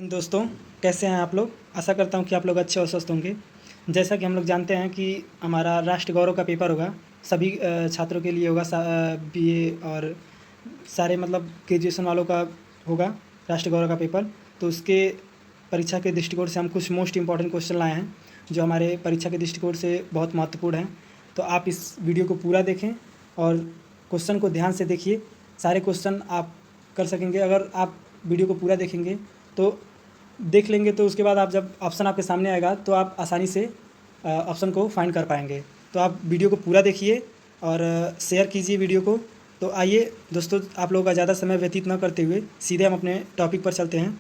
दोस्तों, कैसे हैं आप लोग? आशा करता हूँ कि आप लोग अच्छे और स्वस्थ होंगे। जैसा कि हम लोग जानते हैं कि हमारा राष्ट्र गौरव का पेपर होगा, सभी छात्रों के लिए होगा, बीए और सारे मतलब ग्रेजुएशन वालों का होगा राष्ट्र गौरव का पेपर। तो उसके परीक्षा के दृष्टिकोण से हम कुछ मोस्ट इम्पॉर्टेंट क्वेश्चन लाए हैं, जो हमारे परीक्षा के दृष्टिकोण से बहुत महत्वपूर्ण हैं। तो आप इस वीडियो को पूरा देखें और क्वेश्चन को ध्यान से देखिए। सारे क्वेश्चन आप कर सकेंगे अगर आप वीडियो को पूरा देखेंगे। तो देख लेंगे तो उसके बाद आप जब ऑप्शन आपके सामने आएगा तो आप आसानी से ऑप्शन को फाइंड कर पाएंगे। तो आप वीडियो को पूरा देखिए और शेयर कीजिए वीडियो को। तो आइए दोस्तों, आप लोगों का ज़्यादा समय व्यतीत न करते हुए सीधे हम अपने टॉपिक पर चलते हैं।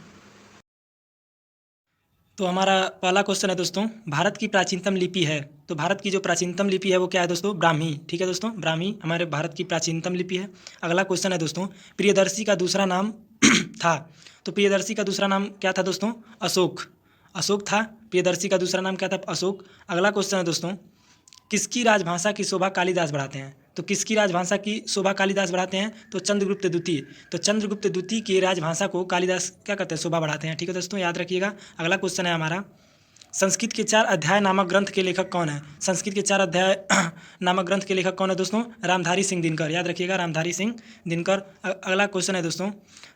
तो हमारा पहला क्वेश्चन है दोस्तों, भारत की प्राचीनतम लिपि है। तो भारत की जो प्राचीनतम लिपि है वो क्या है दोस्तों? ब्राह्मी। ठीक है दोस्तों, ब्राह्मी हमारे भारत की प्राचीनतम लिपि है। अगला क्वेश्चन है दोस्तों, प्रियदर्शी का दूसरा नाम था। तो प्रियदर्शी का दूसरा नाम क्या था दोस्तों? अशोक। अशोक था। प्रियदर्शी का दूसरा नाम क्या था? अशोक। अगला क्वेश्चन है दोस्तों, किसकी राजभाषा की शोभा कालिदास बढ़ाते हैं? तो किसकी राजभाषा की शोभा कालिदास बढ़ाते हैं? तो चंद्रगुप्त द्वितीय। तो चंद्रगुप्त द्वितीय की राजभाषा को कालिदास क्या करते हैं? शोभा बढ़ाते हैं। ठीक है दोस्तों, याद रखिएगा। अगला क्वेश्चन है हमारा, संस्कृत के 4 अध्याय नामक ग्रंथ के लेखक कौन है? संस्कृत के 4 अध्याय नामक ग्रंथ के लेखक कौन है दोस्तों? रामधारी सिंह दिनकर। याद रखिएगा, रामधारी सिंह दिनकर। अगला क्वेश्चन है दोस्तों,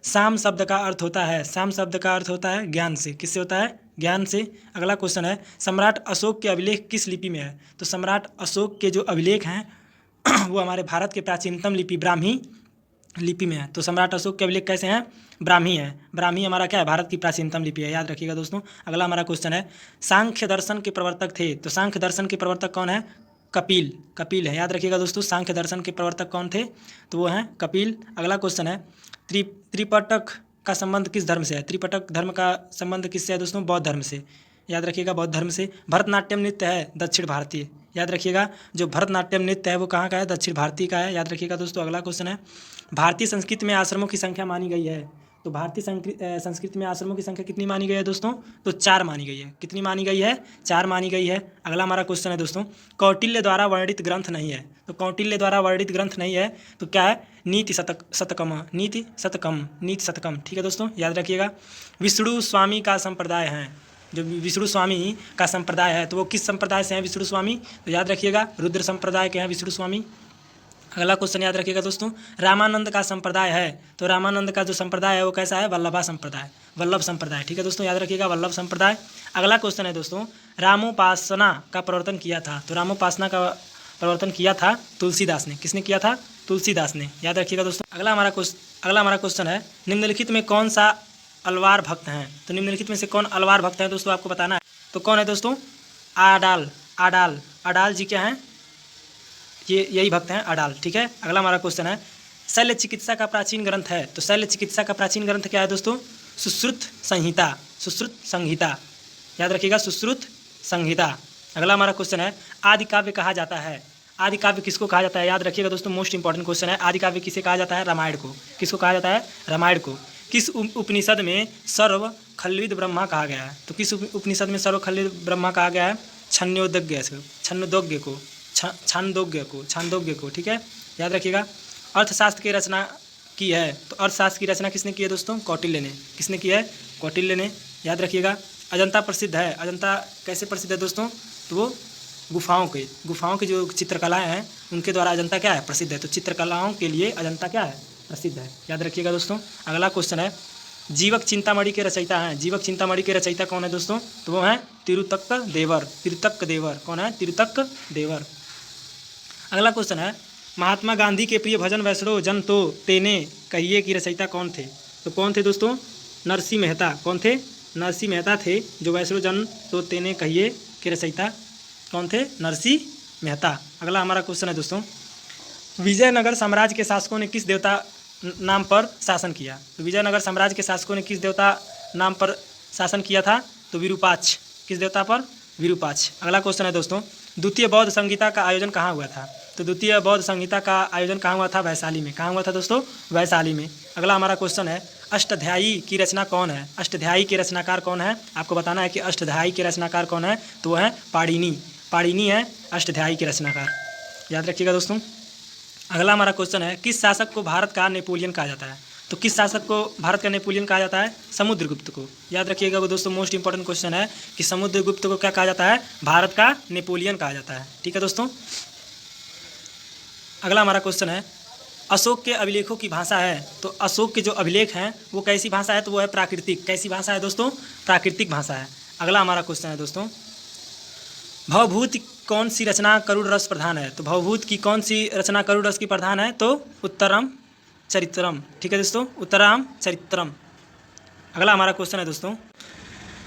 शाम शब्द का अर्थ होता है? शाम शब्द का अर्थ होता है ज्ञान से। किससे होता है? ज्ञान से। अगला क्वेश्चन है, सम्राट अशोक के अभिलेख किस लिपि में है? तो सम्राट अशोक के जो अभिलेख हैं वो हमारे भारत के प्राचीनतम लिपि ब्राह्मी लिपि में है। तो सम्राट अशोक के अभिलेख कैसे हैं? ब्राह्मी है। ब्राह्मी हमारा क्या है? भारत की प्राचीनतम लिपि है। याद रखिएगा दोस्तों। अगला हमारा क्वेश्चन है, सांख्य दर्शन के प्रवर्तक थे। तो सांख्य दर्शन के प्रवर्तक कौन है? कपिल। कपिल है। याद रखिएगा दोस्तों, सांख्य दर्शन के प्रवर्तक कौन थे? तो वो हैं कपिल। अगला क्वेश्चन है, त्रिपिटक का संबंध किस धर्म से है? त्रिपिटक धर्म का संबंध किससे है दोस्तों? बौद्ध धर्म से। याद रखिएगा, बौद्ध धर्म से। भरतनाट्यम नृत्य है दक्षिण भारतीय। याद रखिएगा, जो भरतनाट्यम नृत्य है वो कहाँ का है? दक्षिण भारतीय का है। याद रखिएगा दोस्तों। अगला क्वेश्चन है, भारतीय संस्कृति में आश्रमों की संख्या मानी गई है। तो भारतीय संस्कृति में आश्रमों की संख्या कितनी मानी गई है दोस्तों? तो 4 मानी गई है। कितनी मानी गई है? 4 मानी गई है। अगला हमारा क्वेश्चन है दोस्तों, कौटिल्य द्वारा वर्णित ग्रंथ नहीं है। तो कौटिल्य द्वारा वर्णित ग्रंथ नहीं है तो क्या है? नीति शतकम। नीति शतकम। नीति शतकम। ठीक है दोस्तों, याद रखिएगा। विष्णु स्वामी का संप्रदाय है। जो विष्णु स्वामी का संप्रदाय है तो वो किस संप्रदाय से हैं विष्णु स्वामी? तो याद रखिएगा, रुद्र संप्रदाय के हैं विष्णु स्वामी। अगला क्वेश्चन याद रखिएगा दोस्तों, रामानंद का संप्रदाय है। तो रामानंद का जो संप्रदाय है वो कैसा है? वल्लभा संप्रदाय। वल्लभ संप्रदाय। ठीक है दोस्तों, याद रखिएगा, वल्लभ संप्रदाय। अगला क्वेश्चन है दोस्तों, रामोपासना का प्रवर्तन किया था। तो रामोपासना का प्रवर्तन किया था तुलसीदास ने। किसने किया था? तुलसीदास ने। याद रखिएगा दोस्तों। अगला हमारा क्वेश्चन है, निम्नलिखित में कौन सा अलवार भक्त हैं? तो निम्नलिखित में से कौन अलवार भक्त हैं दोस्तों? आपको बताना है। तो कौन है दोस्तों? आडाल। आडाल। आडाल जी क्या हैं? ये यही भक्त हैं, अडाल। ठीक है। अगला हमारा क्वेश्चन है, शल्य चिकित्सा का प्राचीन ग्रंथ है। तो शल्य चिकित्सा का प्राचीन ग्रंथ क्या है दोस्तों? सुश्रुत संहिता। सुश्रुत संहिता। याद रखिएगा, सुश्रुत संहिता। अगला हमारा क्वेश्चन है, आदि काव्य कहा जाता है। आदि काव्य किसको कहा जाता है? याद रखिएगा दोस्तों, मोस्ट इंपॉर्टेंट क्वेश्चन है। आदि काव्य किसे कहा जाता है? रामायण को। किसको कहा जाता है? रामायण को। किस उपनिषद में सर्व खल्विद ब्रह्मा कहा गया है? तो किस उपनिषद में सर्व खल्विद ब्रह्मा कहा गया है? छांदोग्य को। छांदोग्य को। ठीक है, याद रखिएगा। अर्थशास्त्र की रचना की है। तो अर्थशास्त्र की रचना किसने की है दोस्तों? कौटिल्य ने। किसने की है? कौटिल्य ने। याद रखिएगा। अजंता प्रसिद्ध है। अजंता कैसे प्रसिद्ध है दोस्तों? तो वो गुफाओं की जो चित्रकलाएं हैं उनके द्वारा अजंता क्या है? प्रसिद्ध है। तो चित्रकलाओं के लिए अजंता क्या है? प्रसिद्ध है। याद रखिएगा दोस्तों। अगला क्वेश्चन है, जीवक चिंतामणि के रचयिता हैं। जीवक चिंतामणि के रचयिता कौन है दोस्तों? तो वो हैं तिरुतक्क देवर। तिरुतक्क देवर। कौन है? तिरुतक्क देवर। अगला क्वेश्चन है, महात्मा गांधी के प्रिय भजन वैष्णो जन तो तेने कहिए की रचयिता कौन थे? तो कौन थे दोस्तों? नरसिंह मेहता। कौन थे? नरसिंह मेहता थे। जो वैष्णो जन तो तेने कहिए के रचयिता कौन थे? नरसिंह मेहता। अगला हमारा क्वेश्चन है दोस्तों, विजयनगर साम्राज्य के शासकों ने किस देवता नाम पर शासन किया? तो विजयनगर साम्राज्य के शासकों ने किस देवता नाम पर शासन किया था? तो विरूपाक्ष। किस देवता पर? विरूपाक्ष। अगला क्वेश्चन है दोस्तों, द्वितीय बौद्ध संहिता का आयोजन कहाँ हुआ था? तो द्वितीय बौद्ध संहिता का आयोजन कहाँ हुआ था? वैशाली में। कहाँ हुआ था दोस्तों? वैशाली में। अगला हमारा क्वेश्चन है, अष्टाध्यायी की रचना कौन है? अष्टाध्यायी के रचनाकार कौन है? आपको बताना है कि अष्टाध्यायी के रचनाकार कौन है। तो वह है पाणिनि। पाणिनि है अष्टाध्यायी के रचनाकार। याद रखिएगा दोस्तों। अगला हमारा क्वेश्चन है, किस शासक को भारत का नेपोलियन कहा जाता है? तो किस शासक को भारत का नेपोलियन कहा जाता है? समुद्रगुप्त को। याद रखिएगा वो दोस्तों, मोस्ट इंपॉर्टेंट क्वेश्चन है कि समुद्रगुप्त को क्या कहा जाता है? भारत का नेपोलियन कहा जाता है। ठीक है दोस्तों, अगला हमारा क्वेश्चन है अशोक के अभिलेखों की भाषा है। तो अशोक के जो अभिलेख हैं वो कैसी भाषा है? तो वो है प्राकृतिक। कैसी भाषा है दोस्तों? प्राकृतिक भाषा है। अगला हमारा क्वेश्चन है दोस्तों, भवभूत कौन सी रचना करुड़ रस प्रधान है? तो भवभूत की कौन सी रचना करुड़ रस की प्रधान है? तो उत्तरम चरित्रम। ठीक है दोस्तों, उत्तराम चरित्रम। अगला हमारा क्वेश्चन है दोस्तों,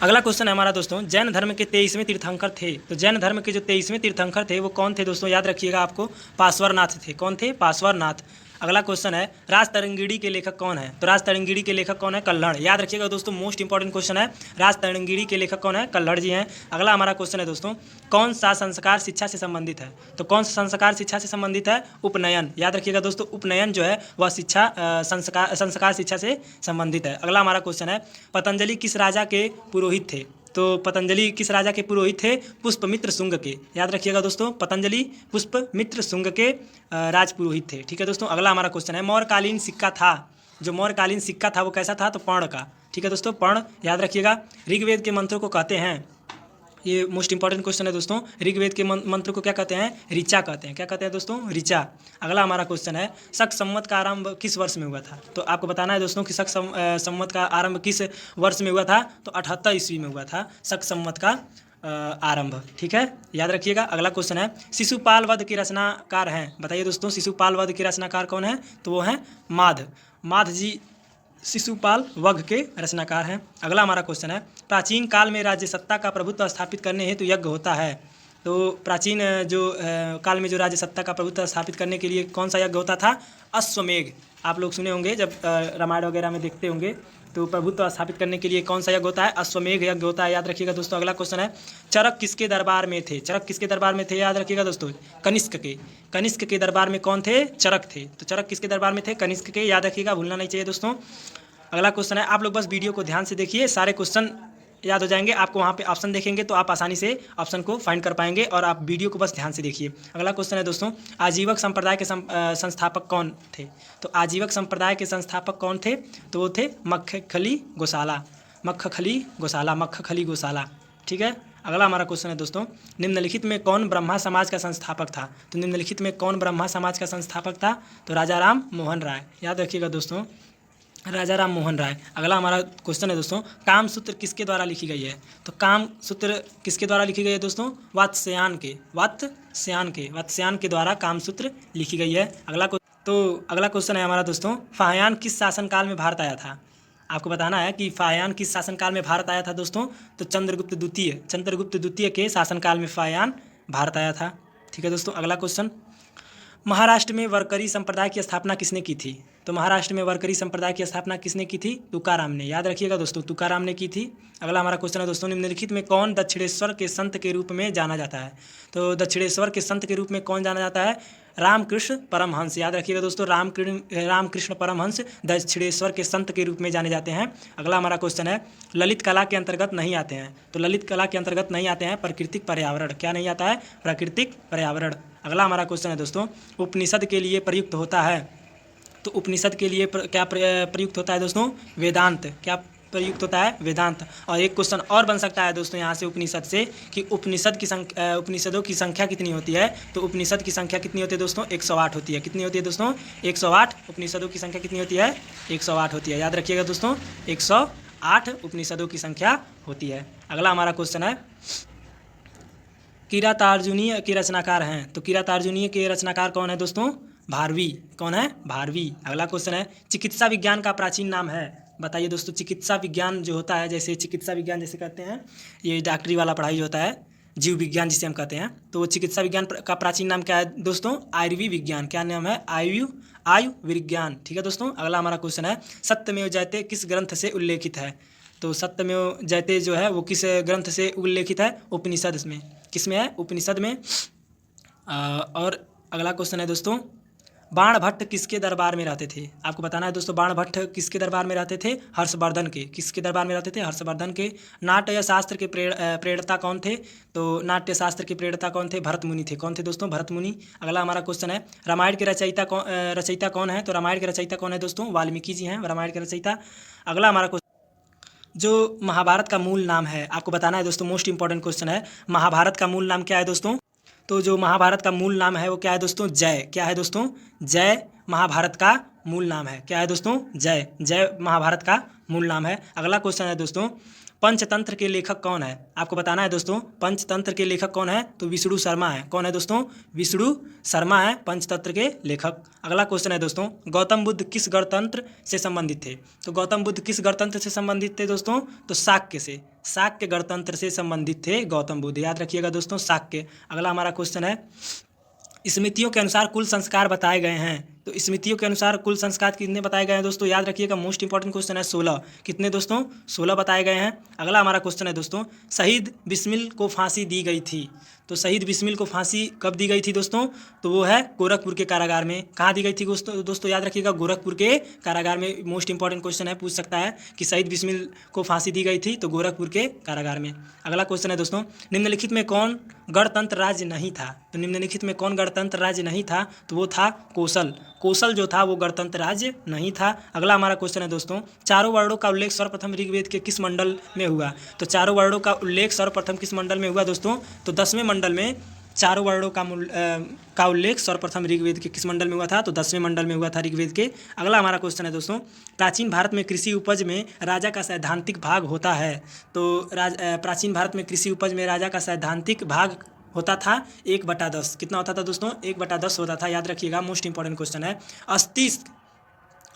अगला क्वेश्चन है हमारा दोस्तों, जैन धर्म के 23वें तीर्थंकर थे। तो जैन धर्म के जो 23वें तीर्थंकर थे वो कौन थे दोस्तों? याद रखिएगा आपको, पार्श्वनाथ थे। कौन थे? पार्श्वनाथ। अगला क्वेश्चन है राजतरंगिणी के लेखक कौन है? तो राजतरंगिणी के लेखक कौन है? कल्हड़। याद रखिएगा दोस्तों, मोस्ट इंपॉर्टेंट क्वेश्चन है, राजतरंगिणी के लेखक कौन है? कल्हड़ जी हैं। अगला हमारा क्वेश्चन है दोस्तों, कौन सा संस्कार शिक्षा से संबंधित है? तो कौन सा संस्कार शिक्षा से संबंधित है? उपनयन। याद रखिएगा दोस्तों, उपनयन जो है वह शिक्षा संस्कार शिक्षा से संबंधित है। अगला हमारा क्वेश्चन है पतंजलि किस राजा के पुरोहित थे? तो पतंजलि किस राजा के पुरोहित थे? पुष्पमित्र शुंग के। याद रखिएगा दोस्तों, पतंजलि पुष्पमित्र शुंग के राजपुरोहित थे। ठीक है दोस्तों, अगला हमारा क्वेश्चन है मौर्यकालीन सिक्का था, जो मौर्यकालीन सिक्का था वो कैसा था? तो पर्ण का। ठीक है दोस्तों, पर्ण। याद रखिएगा, ऋग्वेद के मंत्रों को कहते हैं, ये मोस्ट इंपॉर्टेंट क्वेश्चन है दोस्तों, ऋग्वेद के मंत्र को क्या कहते हैं? ऋचा कहते हैं। क्या कहते हैं दोस्तों? ऋचा। अगला हमारा क्वेश्चन है शक संवत का आरंभ किस वर्ष में हुआ था? तो आपको बताना है दोस्तों कि शक संवत का आरंभ किस वर्ष में हुआ था? तो 78 ईस्वी में हुआ था शक संवत का आरंभ। ठीक है, याद रखिएगा। अगला क्वेश्चन है शिशुपाल वध के रचनाकार हैं। बताइए दोस्तों, शिशुपाल वध के रचनाकार कौन है? तो वो हैं माध। माध जी शिशुपाल वध के रचनाकार हैं। अगला हमारा क्वेश्चन है प्राचीन काल में राज्य सत्ता का प्रभुत्व स्थापित करने हेतु यज्ञ होता है। तो प्राचीन जो काल में जो राज्य सत्ता का प्रभुत्व स्थापित करने के लिए कौन सा यज्ञ होता था? अश्वमेघ। आप लोग सुने होंगे जब रामायण वगैरह में देखते होंगे, तो प्रभुत्व स्थापित करने के लिए कौन सा यज्ञ होता है? अश्वमेघ यज्ञ होता है। याद रखिएगा दोस्तों। अगला क्वेश्चन है चरक किसके दरबार में थे? चरक किसके दरबार में थे? याद रखिएगा दोस्तों, कनिष्क के। कनिष्क के दरबार में कौन थे? चरक थे। तो चरक किसके दरबार में थे? कनिष्क के। याद रखिएगा, भूलना नहीं चाहिए दोस्तों। अगला क्वेश्चन है, आप लोग बस वीडियो को ध्यान से देखिए, सारे क्वेश्चन याद हो जाएंगे आपको। वहाँ पे ऑप्शन देखेंगे तो आप आसानी से ऑप्शन को फाइंड कर पाएंगे, और आप वीडियो को बस ध्यान से देखिए। अगला क्वेश्चन है दोस्तों, आजीवक संप्रदाय के संस्थापक कौन थे? तो आजीवक संप्रदाय के संस्थापक कौन थे? तो वो थे मक्खखली गोसाला। मक्खखली गोसाला, मक्खखली गोसाला। ठीक है, अगला हमारा क्वेश्चन है दोस्तों, निम्नलिखित में कौन ब्रह्मा समाज का संस्थापक था? तो निम्नलिखित में कौन ब्रह्मा समाज का संस्थापक था? तो राजा राम मोहन राय। याद रखिएगा दोस्तों, राजा राम मोहन राय। अगला हमारा क्वेश्चन है दोस्तों, काम सूत्र किसके द्वारा लिखी गई है? तो काम सूत्र किसके द्वारा लिखी गई है दोस्तों? वात्स्यायन के। वात्स्यायन के द्वारा काम सूत्र लिखी गई है। अगला क्वेश्चन है हमारा दोस्तों, फाह्यान किस शासनकाल में भारत आया था? आपको बताना है कि फाह्यान किस शासनकाल में भारत आया था दोस्तों? तो चंद्रगुप्त द्वितीय के शासनकाल में फाह्यान भारत आया था। ठीक है दोस्तों, अगला क्वेश्चन, महाराष्ट्र में वरकरी संप्रदाय की स्थापना किसने की थी? तो महाराष्ट्र में वरकरी संप्रदाय की स्थापना किसने की थी? तुकाराम ने। याद रखिएगा दोस्तों, तुकाराम ने की थी। अगला हमारा क्वेश्चन है दोस्तों, निम्नलिखित में कौन दक्षिणेश्वर के संत के रूप में जाना जाता है? तो दक्षिणेश्वर के संत के रूप में कौन जाना जाता है? रामकृष्ण परमहंस। याद रखिएगा दोस्तों, रामकृष्ण परमहंस दक्षिणेश्वर के संत के रूप में जाने जाते हैं। अगला हमारा क्वेश्चन है, ललित कला के अंतर्गत नहीं आते हैं। तो ललित कला के अंतर्गत नहीं आते हैं प्राकृतिक पर्यावरण। क्या नहीं आता है? प्राकृतिक पर्यावरण। अगला हमारा क्वेश्चन है दोस्तों, उपनिषद के लिए प्रयुक्त होता है। तो उपनिषद के लिए क्या प्रयुक्त होता है दोस्तों? वेदांत। क्या प्रयुक्त होता है? वेदांत। और एक क्वेश्चन और बन सकता है दोस्तों यहाँ से उपनिषद से कि उपनिषदों की संख्या कितनी होती है? तो उपनिषद की संख्या कितनी होती है दोस्तों? 108 होती है। कितनी होती है दोस्तों? 108। उपनिषदों की संख्या कितनी होती है? 108 होती है। याद रखिएगा दोस्तों, 108 उपनिषदों की संख्या होती है। अगला हमारा क्वेश्चन है, किरातार्जुनीय के रचनाकार हैं। तो किरातार्जुनीय के रचनाकार कौन है दोस्तों? भारवी। कौन है? भारवी। अगला क्वेश्चन है, चिकित्सा विज्ञान का प्राचीन नाम है। बताइए दोस्तों, चिकित्सा विज्ञान जो होता है, जैसे चिकित्सा विज्ञान जैसे कहते हैं, ये डॉक्टरी वाला पढ़ाई जो होता है, जीव विज्ञान जिसे हम कहते हैं, तो चिकित्सा विज्ञान का प्राचीन नाम क्या है दोस्तों? आयुर्वेद विज्ञान। क्या नाम है? आयु विज्ञान। ठीक है दोस्तों, अगला हमारा क्वेश्चन है, सत्यमेव जयते किस ग्रंथ से उल्लेखित है? तो सत्यमेव जयते जो है वो किस ग्रंथ से उल्लेखित है? उपनिषद में। किस में है? उपनिषद में। और अगला क्वेश्चन है दोस्तों, बाणभट्ट किसके दरबार में रहते थे? आपको बताना है दोस्तों, बाणभट्ट किसके दरबार में रहते थे? हर्षवर्धन के। किसके दरबार में रहते थे? हर्षवर्धन के। नाट्य शास्त्र के प्रेरणता कौन थे? तो नाट्य शास्त्र के प्रेरणता कौन थे? भरत मुनि थे। कौन थे दोस्तों? भरत मुनि। अगला हमारा क्वेश्चन है, रामायण के रचयिता कौन है? तो रामायण के रचयिता कौन है दोस्तों? वाल्मीकि जी हैं रामायण के रचयिता। अगला हमारा जो महाभारत का मूल नाम है, आपको बताना है दोस्तों, मोस्ट इंपॉर्टेंट क्वेश्चन है, महाभारत का मूल नाम क्या है दोस्तों? तो जो महाभारत का मूल नाम है वो क्या है दोस्तों? जय। क्या है दोस्तों? जय महाभारत का मूल नाम है। क्या है दोस्तों? जय। जय महाभारत का मूल नाम है। अगला क्वेश्चन है दोस्तों, पंचतंत्र के लेखक कौन है? आपको बताना है दोस्तों, पंचतंत्र के लेखक कौन है? तो विष्णु शर्मा है। कौन है दोस्तों? विष्णु शर्मा है पंचतंत्र के लेखक। अगला क्वेश्चन है दोस्तों, गौतम बुद्ध किस गणतंत्र से संबंधित थे? तो गौतम बुद्ध किस गणतंत्र से संबंधित थे दोस्तों? तो शाक्य से। शाक्य गणतंत्र से संबंधित थे गौतम बुद्ध। याद रखिएगा दोस्तों, शाक्य। अगला हमारा क्वेश्चन है, स्मृतियों के अनुसार कुल संस्कार बताए गए हैं। तो स्मृतियों के अनुसार कुल संस्कार कितने बताए गए हैं दोस्तों? याद रखिएगा, मोस्ट इंपॉर्टेंट क्वेश्चन है, 16। कितने दोस्तों? 16 बताए गए हैं। अगला हमारा क्वेश्चन है दोस्तों, शहीद बिस्मिल को फांसी दी गई थी। तो शहीद बिस्मिल को फांसी कब दी गई थी दोस्तों? तो वो है गोरखपुर के कारागार में। कहाँ दी गई थी दोस्तों? याद रखिएगा, गोरखपुर के कारागार में। मोस्ट इंपॉर्टेंट क्वेश्चन है, पूछ सकता है कि शहीद बिस्मिल को फांसी दी गई थी तो गोरखपुर के कारागार में। अगला क्वेश्चन है दोस्तों, निम्नलिखित में कौन गणतंत्र राज्य नहीं था? तो निम्नलिखित में कौन गणतंत्र राज्य नहीं था? तो वो था कोसल। कोसल जो था वो गणतंत्र राज्य नहीं था। अगला हमारा क्वेश्चन है दोस्तों, चारों वर्णों का उल्लेख सर्वप्रथम ऋग्वेद के किस मंडल में हुआ? तो चारों वर्णों का उल्लेख सर्वप्रथम किस मंडल में हुआ दोस्तों? तो 10वें मंडल में चारों वर्णों का उल्लेख सर्वप्रथम ऋग्वेद के किस मंडल में हुआ था? तो 10वें मंडल में हुआ था ऋग्वेद के। अगला हमारा क्वेश्चन है दोस्तों, प्राचीन भारत में कृषि उपज में राजा का सैद्धांतिक भाग होता है। तो प्राचीन भारत में कृषि उपज में राजा का सैद्धांतिक भाग होता था 1/10। कितना होता था दोस्तों? 1/10 होता था। याद रखिएगा, मोस्ट इंपॉर्टेंट क्वेश्चन है।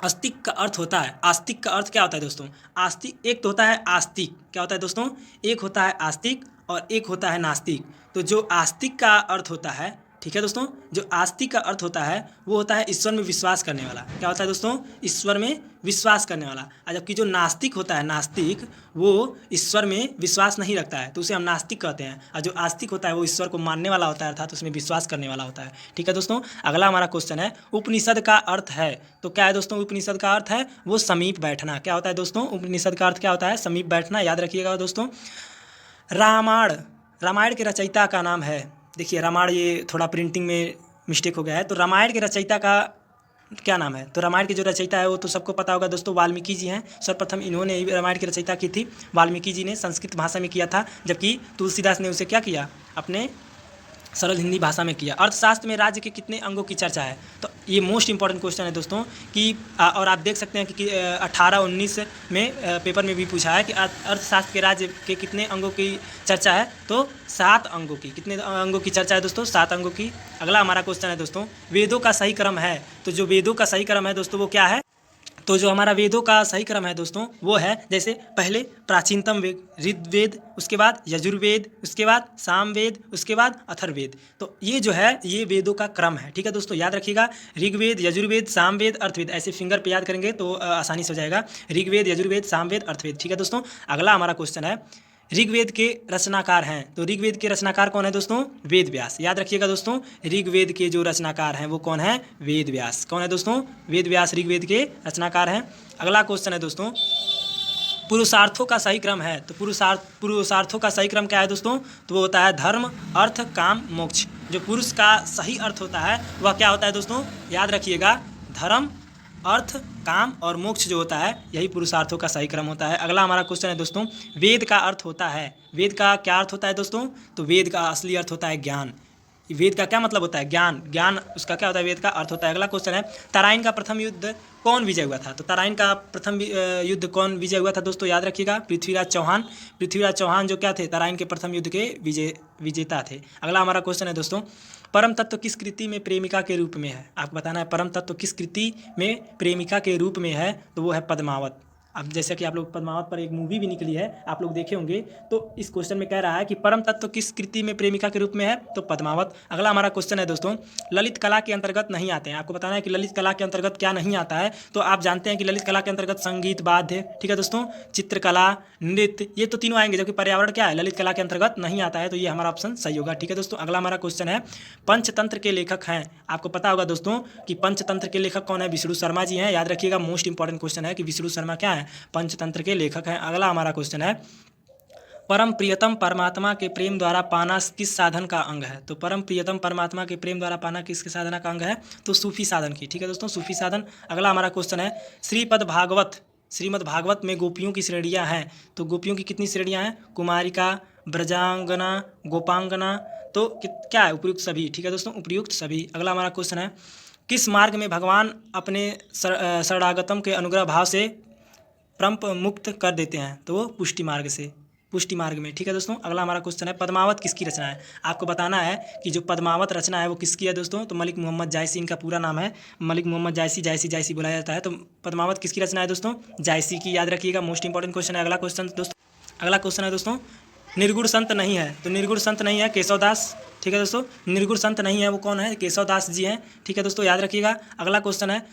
आस्तिक का अर्थ होता है, आस्तिक का अर्थ क्या होता है दोस्तों? आस्तिक एक तो होता है आस्तिक, क्या होता है दोस्तों? एक होता है आस्तिक और एक होता है नास्तिक। तो जो आस्तिक का अर्थ होता है, ठीक है दोस्तों, जो आस्तिक का अर्थ होता है वो होता है ईश्वर में विश्वास करने वाला। क्या होता है दोस्तों? ईश्वर में विश्वास करने वाला। और जबकि जो नास्तिक होता है, नास्तिक, वो ईश्वर में विश्वास नहीं रखता है तो उसे हम नास्तिक कहते हैं। और जो आस्तिक होता है वो ईश्वर को मानने वाला होता है, अर्थात उसमें विश्वास करने वाला होता है। ठीक है दोस्तों। अगला हमारा क्वेश्चन है, उपनिषद का अर्थ है। तो क्या है दोस्तों? उपनिषद का अर्थ है वो समीप बैठना। क्या होता है दोस्तों? उपनिषद का अर्थ क्या होता है? समीप बैठना। याद रखिएगा दोस्तों। रामायण के रचयिता का नाम है, देखिए रामायण, ये थोड़ा प्रिंटिंग में मिस्टेक हो गया है। तो रामायण के रचयिता का क्या नाम है? तो रामायण के जो रचयिता है वो तो सबको पता होगा दोस्तों, वाल्मीकि जी हैं। सर्वप्रथम इन्होंने रामायण की रचयिता की थी। वाल्मीकि जी ने संस्कृत भाषा में किया था, जबकि तुलसीदास ने उसे क्या किया? अपने सरल हिंदी भाषा में किया। अर्थशास्त्र में राज्य के कितने अंगों की चर्चा है? तो ये मोस्ट इंपॉर्टेंट क्वेश्चन है दोस्तों कि और आप देख सकते हैं कि 18-19 में पेपर में भी पूछा है कि अर्थशास्त्र के राज्य के कितने अंगों की चर्चा है? तो 7 अंगों की। कितने अंगों की चर्चा है दोस्तों? 7 अंगों की। अगला हमारा क्वेश्चन है दोस्तों, वेदों का सही क्रम है। तो जो वेदों का सही क्रम है दोस्तों वो क्या है? तो जो हमारा वेदों का सही क्रम है दोस्तों वो है, जैसे पहले प्राचीनतम वेद ऋग्वेद, उसके बाद यजुर्वेद, उसके बाद सामवेद, उसके बाद अथर्ववेद। तो ये जो है ये वेदों का क्रम है। ठीक है दोस्तों, याद रखिएगा, ऋग्वेद, यजुर्वेद, सामवेद, अर्थवेद, ऐसे फिंगर पे याद करेंगे तो आसानी से हो जाएगा। ऋग्वेद, यजुर्वेद, सामवेद, अर्थवेद। ठीक है दोस्तों। अगला हमारा क्वेश्चन है, ऋग्वेद के रचनाकार हैं। तो ऋग्वेद के रचनाकार कौन है दोस्तों? वेद व्यास। याद रखिएगा दोस्तों, ऋग्वेद के जो रचनाकार हैं वो कौन है? वेद व्यास। कौन है दोस्तों? वेद व्यास ऋग्वेद के रचनाकार हैं। अगला क्वेश्चन है दोस्तों, पुरुषार्थों का सही क्रम है। तो पुरुषार्थों का सही क्रम क्या है दोस्तों? तो वो होता है धर्म, अर्थ, काम, मोक्ष। जो पुरुष का सही अर्थ होता है वह क्या होता है दोस्तों? याद रखिएगा, धर्म, अर्थ, काम और मोक्ष जो होता है यही पुरुषार्थों का सही क्रम होता है। अगला हमारा क्वेश्चन है दोस्तों, वेद का अर्थ होता है। वेद का क्या अर्थ होता है दोस्तों? तो वेद का असली अर्थ होता है ज्ञान। वेद का क्या मतलब होता है? ज्ञान। ज्ञान उसका क्या होता है? वेद का अर्थ होता है। अगला क्वेश्चन है, तराइन का प्रथम युद्ध कौन विजय हुआ था? तो तराइन का प्रथम युद्ध कौन विजय हुआ था दोस्तों? याद रखिएगा, पृथ्वीराज चौहान। पृथ्वीराज चौहान जो क्या थे? तराइन के प्रथम युद्ध के विजेता थे। अगला हमारा क्वेश्चन है दोस्तों, परम तत्व किस कृति में प्रेमिका के रूप में है? आपको बताना है परम तत्व किस कृति में प्रेमिका के रूप में है? तो वो है पद्मावत। अब जैसे कि आप लोग पद्मावत पर एक मूवी भी निकली है, आप लोग देखे होंगे। तो इस क्वेश्चन में कह रहा है कि परम तत्व किस कृति में प्रेमिका के रूप में है, तो पद्मावत। अगला हमारा क्वेश्चन है दोस्तों, ललित कला के अंतर्गत नहीं आते हैं। आपको बताना है कि ललित कला के अंतर्गत क्या नहीं आता है। तो आप जानते हैं कि ललित कला के अंतर्गत संगीत, वाद्य, ठीक है दोस्तों, चित्रकला, नृत्य, ये तो तीनों आएंगे, जबकि पर्यावरण क्या है, ललित कला के अंतर्गत नहीं आता है। तो ये हमारा ऑप्शन सही होगा, ठीक है दोस्तों। अगला हमारा क्वेश्चन है, पंचतंत्र के लेखक हैं। आपको पता होगा दोस्तों कि पंचतंत्र के लेखक कौन है, विष्णु शर्मा जी हैं। याद रखिएगा, मोस्ट इंपॉर्टेंट क्वेश्चन है कि विष्णु शर्मा क्या है, पंचतंत्र के लेखक हैं। अगला हमारा क्वेश्चन है, परम प्रियतम परमात्मा के प्रेम द्वारा पाना किस साधन का अंग है। तो परम प्रियतम परमात्मा के प्रेम द्वारा पाना किसके साधना का अंग है, तो सूफी साधन की, ठीक है दोस्तों, सूफी साधन। अगला हमारा क्वेश्चन है, श्रीमद् भागवत में गोपियों की श्रेणियां हैं। तो गोपियों की कितनी श्रेणियां हैं, कुमारिका, ब्रजांगना, गोपांगना। तो क्या है, उपयुक्त सभी, ठीक है दोस्तों, उपयुक्त सभी। अगला हमारा क्वेश्चन है, किस मार्ग में भगवान अपने शरणागतम के अनुग्रह भाव से प्रंप मुक्त कर देते हैं, तो वो पुष्टि मार्ग से, पुष्टि मार्ग में, ठीक है दोस्तों। अगला हमारा क्वेश्चन है, पद्मावत किसकी रचना है। आपको बताना है कि जो पद्मावत रचना है वो किसकी है दोस्तों, तो मलिक मोहम्मद जायसी, इनका पूरा नाम है मलिक मोहम्मद जायसी, जायसी बुलाया जाता है। तो पद्मावत किसकी रचना है दोस्तों, जायसी की, याद रखिएगा, मोस्ट इंपॉर्टेंट क्वेश्चन है। अगला क्वेश्चन दोस्तों, अगला क्वेश्चन है दोस्तों, निर्गुण संत नहीं है। तो निर्गुण संत नहीं है केशव दास, ठीक है दोस्तों, निर्गुण संत नहीं है वो कौन है, केशव दास जी हैं, ठीक है दोस्तों, याद रखिएगा। अगला क्वेश्चन है,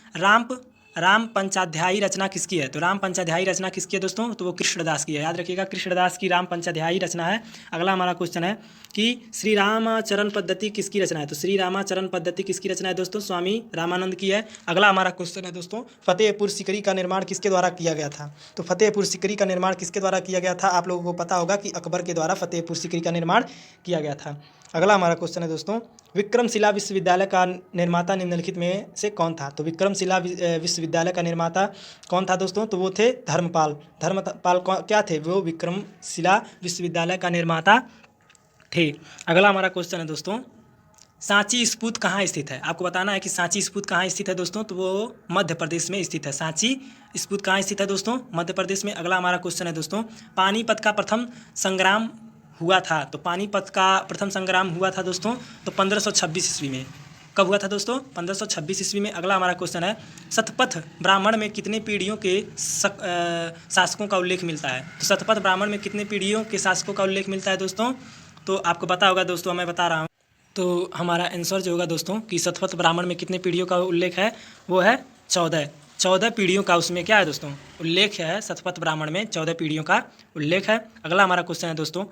राम पंचाध्यायी रचना किसकी है। तो राम पंचाध्यायी रचना किसकी है दोस्तों, तो वो कृष्णदास की है, याद रखिएगा, कृष्णदास की राम पंचाध्यायी रचना है। अगला हमारा क्वेश्चन है कि श्री रामाचरण पद्धति किसकी रचना है। तो श्री रामाचरण पद्धति किसकी रचना है दोस्तों, स्वामी रामानंद की है। अगला हमारा क्वेश्चन है दोस्तों, फतेहपुर सीकरी का निर्माण किसके द्वारा किया गया था। तो फतेहपुर सीकरी का निर्माण किसके द्वारा किया गया था, आप लोगों को पता होगा कि अकबर के द्वारा फतेहपुर सीकरी का निर्माण किया गया था। अगला हमारा क्वेश्चन है दोस्तों, विक्रमशिला विश्वविद्यालय का निर्माता निम्नलिखित में से कौन था। तो विक्रमशिला विश्वविद्यालय का निर्माता कौन था दोस्तों, तो वो थे धर्मपाल क्या थे, वो विक्रमशिला विश्वविद्यालय का निर्माता थे। अगला हमारा क्वेश्चन है दोस्तों, सांची स्फूर्त कहाँ स्थित है। आपको बताना है कि सांची स्फूर्त कहाँ स्थित है दोस्तों, तो वो मध्य प्रदेश में स्थित है। सांची स्फूर्त कहाँ स्थित है दोस्तों, मध्य प्रदेश में। अगला हमारा क्वेश्चन है दोस्तों, पानीपत का प्रथम संग्राम हुआ था। तो पानीपत का प्रथम संग्राम हुआ था दोस्तों, तो 1526 ईस्वी में। कब हुआ था दोस्तों, 1526 ईस्वी में। अगला हमारा क्वेश्चन है, शतपथ ब्राह्मण में कितने पीढ़ियों के शासकों का उल्लेख मिलता है। तो शतपथ ब्राह्मण में कितने पीढ़ियों के शासकों का उल्लेख मिलता है दोस्तों, तो आपको पता होगा दोस्तों, मैं बता रहा हूँ। तो हमारा आंसर जो होगा दोस्तों कि शतपथ ब्राह्मण में कितने पीढ़ियों का उल्लेख है, वो है 14 पीढ़ियों का उसमें क्या है दोस्तों, उल्लेख है। शतपथ ब्राह्मण में 14 पीढ़ियों का उल्लेख है। अगला हमारा क्वेश्चन है दोस्तों,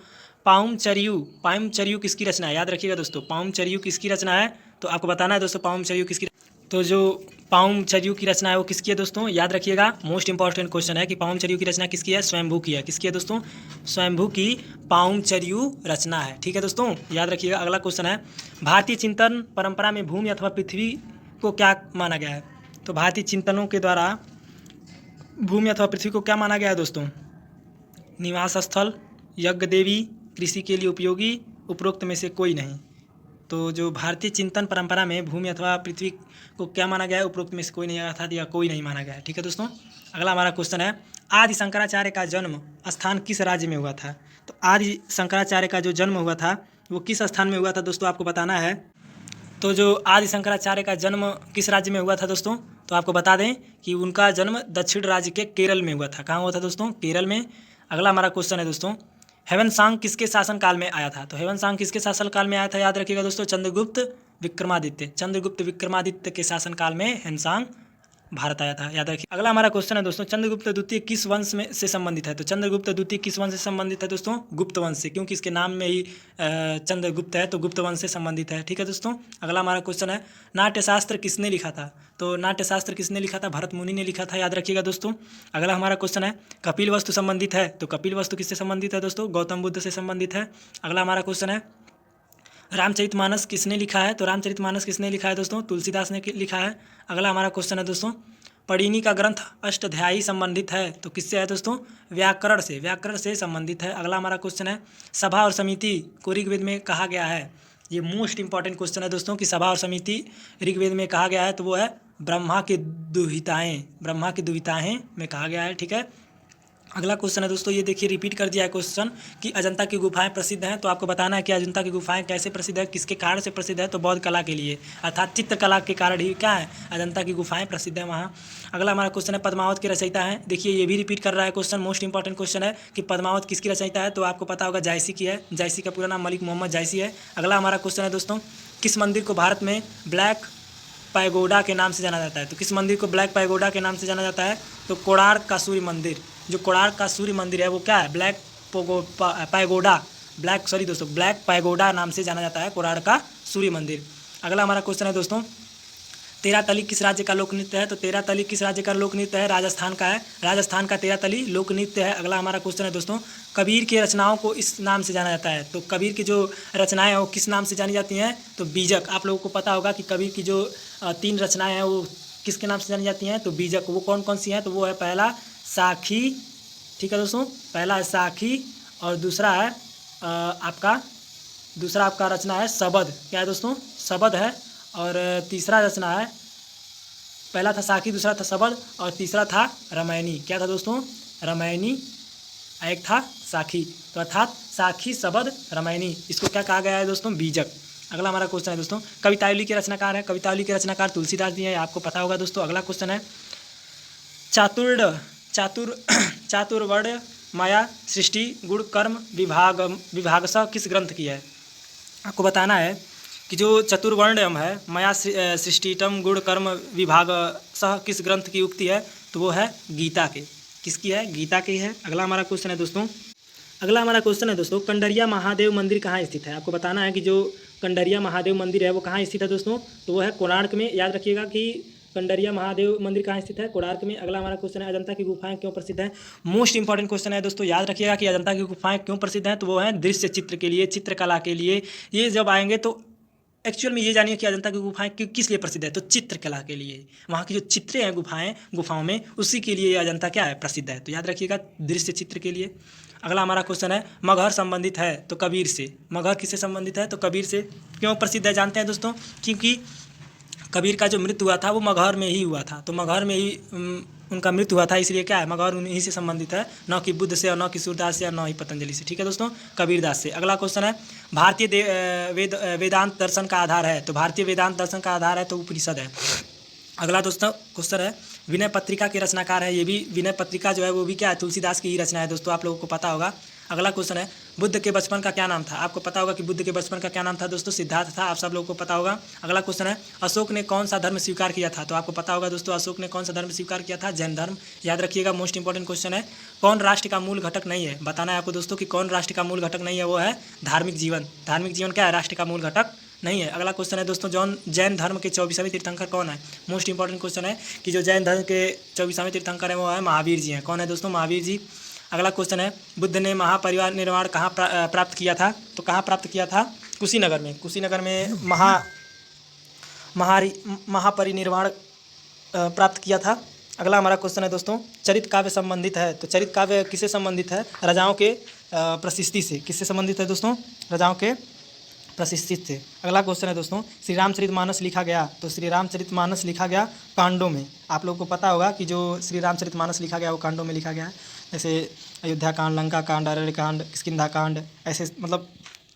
पाउमचर्यू किसकी रचना है। याद रखिएगा दोस्तों, पाउमचर्यू किसकी रचना है, तो आपको बताना है दोस्तों पाउमचर्यू किसकी। तो जो पाउमचर्यू की रचना है वो किसकी है दोस्तों, याद रखिएगा, मोस्ट इंपॉर्टेंट क्वेश्चन है कि पाउमचर्यू की रचना किसकी है, स्वयंभू की है। किसकी है दोस्तों, स्वयंभू की पाउमचर्यू रचना है, ठीक है दोस्तों, याद रखिएगा। अगला क्वेश्चन है, भारतीय चिंतन परंपरा में भूमि अथवा पृथ्वी को क्या माना गया है। तो भारतीय चिंतनों के द्वारा भूमि अथवा पृथ्वी को क्या माना गया है दोस्तों, निवास स्थल, यज्ञ देवी, कृषि के लिए उपयोगी, उपरोक्त में से कोई नहीं। तो जो भारतीय चिंतन परंपरा में भूमि अथवा पृथ्वी को क्या माना गया है, उपरोक्त में से कोई नहीं, अर्थात या कोई नहीं माना गया है, ठीक है दोस्तों। अगला हमारा क्वेश्चन है, आदि शंकराचार्य का जन्म स्थान किस राज्य में हुआ था। तो आदि शंकराचार्य का जो जन्म हुआ था वो किस स्थान में हुआ था दोस्तों, आपको बताना है। तो जो आदि शंकराचार्य का जन्म किस राज्य में हुआ था दोस्तों, तो आपको बता दें कि उनका जन्म दक्षिण राज्य के केरल में हुआ था। कहाँ हुआ था दोस्तों, केरल में। अगला हमारा क्वेश्चन है दोस्तों, हेवनसांग किसके शासनकाल में आया था। तो हेवनसांग किसके शासनकाल में आया था, याद रखिएगा दोस्तों, चंद्रगुप्त विक्रमादित्य के शासनकाल में हेवनसांग भारत आया था, याद रखिए। अगला हमारा क्वेश्चन है दोस्तों, चंद्रगुप्त द्वितीय किस वंश में से संबंधित है। तो चंद्रगुप्त द्वितीय किस वंश से संबंधित है दोस्तों, गुप्त वंश से, क्योंकि इसके नाम में ही चंद्रगुप्त है, तो गुप्त वंश से संबंधित है, ठीक है दोस्तों। अगला हमारा क्वेश्चन है, नाट्यशास्त्र किसने लिखा था। तो नाट्यशास्त्र किसने लिखा था, भरत मुनि ने लिखा था, याद रखिएगा दोस्तों। अगला हमारा क्वेश्चन है, कपिल वस्तु संबंधित है। तो कपिल वस्तु किससे संबंधित है दोस्तों, गौतम बुद्ध से संबंधित है। अगला हमारा क्वेश्चन है, रामचरितमानस किसने लिखा है। तो रामचरितमानस किसने लिखा है दोस्तों, तुलसीदास ने लिखा है। अगला हमारा क्वेश्चन है दोस्तों, पढ़िनी का ग्रंथ अष्टाध्यायी संबंधित है। तो किससे है दोस्तों, व्याकरण से संबंधित है। अगला हमारा क्वेश्चन है, सभा और समिति को ऋग्वेद में कहा गया है। ये मोस्ट इंपॉर्टेंट क्वेश्चन है दोस्तों कि सभा और समिति ऋग्वेद में कहा गया है, तो वो है ब्रह्मा की दुहिताएं में कहा गया है, ठीक है। अगला क्वेश्चन है दोस्तों, ये देखिए रिपीट कर दिया है क्वेश्चन कि अजंता की गुफाएं प्रसिद्ध हैं। तो आपको बताना है कि अजंता की गुफाएं कैसे प्रसिद्ध है, किसके कारण से प्रसिद्ध है। तो बौद्ध कला के लिए, अर्थात चित्रकला के कारण ही क्या है, अजंता की गुफाएं प्रसिद्ध है वहाँ। अगला हमारा क्वेश्चन है पद्मावत के रचयिता हैं। देखिए ये भी रिपीट कर रहा है क्वेश्चन, मोस्ट इंपॉर्टेंट क्वेश्चन है कि पद्मावत किसकी रचयिता है। तो आपको पता होगा जायसी की है, जायसी का पूरा नाम मलिक मोहम्मद जायसी है। अगला हमारा क्वेश्चन है दोस्तों, किस मंदिर को भारत में ब्लैक पैगोडा के नाम से जाना जाता है। तो किस मंदिर को ब्लैक पैगोडा के नाम से जाना जाता है। तो कोणार्क का सूर्य मंदिर, जो कोणार्क का सूर्य मंदिर है वो क्या है, पैगोडा, ब्लैक पैगोडा नाम से जाना जाता है कोणार्क का सूर्य मंदिर। अगला हमारा क्वेश्चन है दोस्तों, तेरातली किस राज्य का लोक नृत्य है। तो तेरातली किस राज्य का लोक नृत्य है, राजस्थान का है, राजस्थान का तेरातली लोक नृत्य है। अगला हमारा क्वेश्चन है दोस्तों, कबीर की रचनाओं को इस नाम से जाना जाता है। तो कबीर की जो रचनाएं हैं वो किस नाम से जानी जाती हैं। तो बीजक। आप लोगों को पता होगा कि कबीर की जो 3 रचनाएं हैं वो किसके नाम से जानी जाती हैं। तो बीजक। वो कौन कौन सी हैं। तो वो है पहला साखी, ठीक है दोस्तों, पहला है साखी और दूसरा आपका रचना है सबद। क्या है दोस्तों, सबद है। और तीसरा रचना है, पहला था साखी, दूसरा था सबद और तीसरा था रामायणी। क्या था दोस्तों, रामायणी। एक था साखी। तो अर्थात साखी, सबद, रामायणी, इसको क्या कहा गया है दोस्तों, बीजक। अगला हमारा क्वेश्चन है दोस्तों, कवितावली के रचनाकार है। कवितावली के रचनाकार तुलसीदास जी हैं, आपको पता होगा दोस्तों। अगला क्वेश्चन है, चातुर्वर्ण माया सृष्टि गुण कर्म विभागशः किस ग्रंथ की है। आपको बताना है कि जो चतुर्वर्ण्यम है, मया सृष्टितम गुण कर्म विभाग सह किस ग्रंथ की उक्ति है। तो वो है गीता के। किसकी है, गीता की है। अगला हमारा क्वेश्चन है दोस्तों, कंडरिया महादेव मंदिर कहाँ स्थित है। आपको बताना है कि जो कंडरिया महादेव मंदिर है वो कहाँ स्थित है दोस्तों। तो वो है कोणार्क में। याद रखिएगा कि कंडरिया महादेव मंदिर कहाँ स्थित है, कोणार्क में। अगला हमारा क्वेश्चन है, अजंता की गुफाएं क्यों प्रसिद्ध हैं। मोस्ट इंपॉर्टेंट क्वेश्चन है दोस्तों, याद रखिएगा कि अजंता की गुफाएं क्यों प्रसिद्ध हैं। तो वो है दृश्य चित्र के लिए, चित्रकला के लिए। ये जब आएंगे तो एक्चुअल में ये जानिए कि अजंता की गुफाएं किस लिए प्रसिद्ध है। तो चित्रकला के लिए, वहाँ की जो चित्रें हैं गुफाओं में, उसी के लिए अजंता क्या है, प्रसिद्ध है। तो याद रखिएगा, दृश्य चित्र के लिए। अगला हमारा क्वेश्चन है, मगहर संबंधित है तो कबीर से। मगहर किससे संबंधित है, तो कबीर से। क्यों प्रसिद्ध है जानते हैं दोस्तों, क्योंकि कबीर का जो मृत्यु हुआ था वो मगहर में ही हुआ था। तो मगहर में ही उनका मृत्यु हुआ था, इसलिए क्या है, मगहर उन्हीं से संबंधित है, न कि बुद्ध से और न कि सूरदास से और न ही पतंजलि से। ठीक है दोस्तों, कबीरदास से। अगला क्वेश्चन है, भारतीय वेदांत दर्शन का आधार है। तो भारतीय वेदांत दर्शन का आधार है तो उपनिषद है। अगला दोस्तों क्वेश्चन है, विनय पत्रिका के रचनाकार है। ये भी विनय पत्रिका जो है वो भी क्या है, तुलसीदास की ही रचना है दोस्तों, आप लोगों को पता होगा। अगला क्वेश्चन है, बुद्ध के बचपन का क्या नाम था। आपको पता होगा कि बुद्ध के बचपन का क्या नाम था दोस्तों, सिद्धार्थ था। आप सब लोगों को पता होगा। अगला क्वेश्चन है, अशोक ने कौन सा धर्म स्वीकार किया था। तो आपको पता होगा दोस्तों, अशोक ने कौन सा धर्म स्वीकार किया था, जैन धर्म। याद रखिएगा, मोस्ट इंपॉर्टेंट क्वेश्चन है, कौन राष्ट्र का मूल घटक नहीं है। बताना है आपको दोस्तों कि कौन राष्ट्र का मूल घटक नहीं है, वो है धार्मिक जीवन। धार्मिक जीवन क्या है, राष्ट्र का मूल घटक नहीं है। अगला क्वेश्चन है दोस्तों, जैन धर्म के 24वें तीर्थंकर कौन है। मोस्ट इंपॉर्टेंट क्वेश्चन है कि जो जैन धर्म के 24वें तीर्थंकर है वो है महावीर जी हैं। कौन है दोस्तों, महावीर जी। अगला क्वेश्चन है, बुद्ध ने महापरिवार निर्माण कहाँ प्राप्त किया था। तो कहाँ प्राप्त किया था, कुशीनगर में। कुशीनगर में महापरिनिर्वाण प्राप्त किया था। अगला हमारा क्वेश्चन है दोस्तों, चरित काव्य संबंधित है। तो चरित काव्य किससे संबंधित है, राजाओं के प्रशस्ति से। किससे संबंधित है दोस्तों, राजाओं के प्रशिक्षित थे। अगला क्वेश्चन है दोस्तों, श्री रामचरितमानस लिखा गया। तो श्री रामचरितमानस लिखा गया कांडों में। आप लोगों को पता होगा कि जो श्री रामचरितमानस लिखा गया वो कांडों में लिखा गया है, जैसे अयोध्या कांड, लंका कांड, अरण्य कांड, किष्किंधा कांड, ऐसे मतलब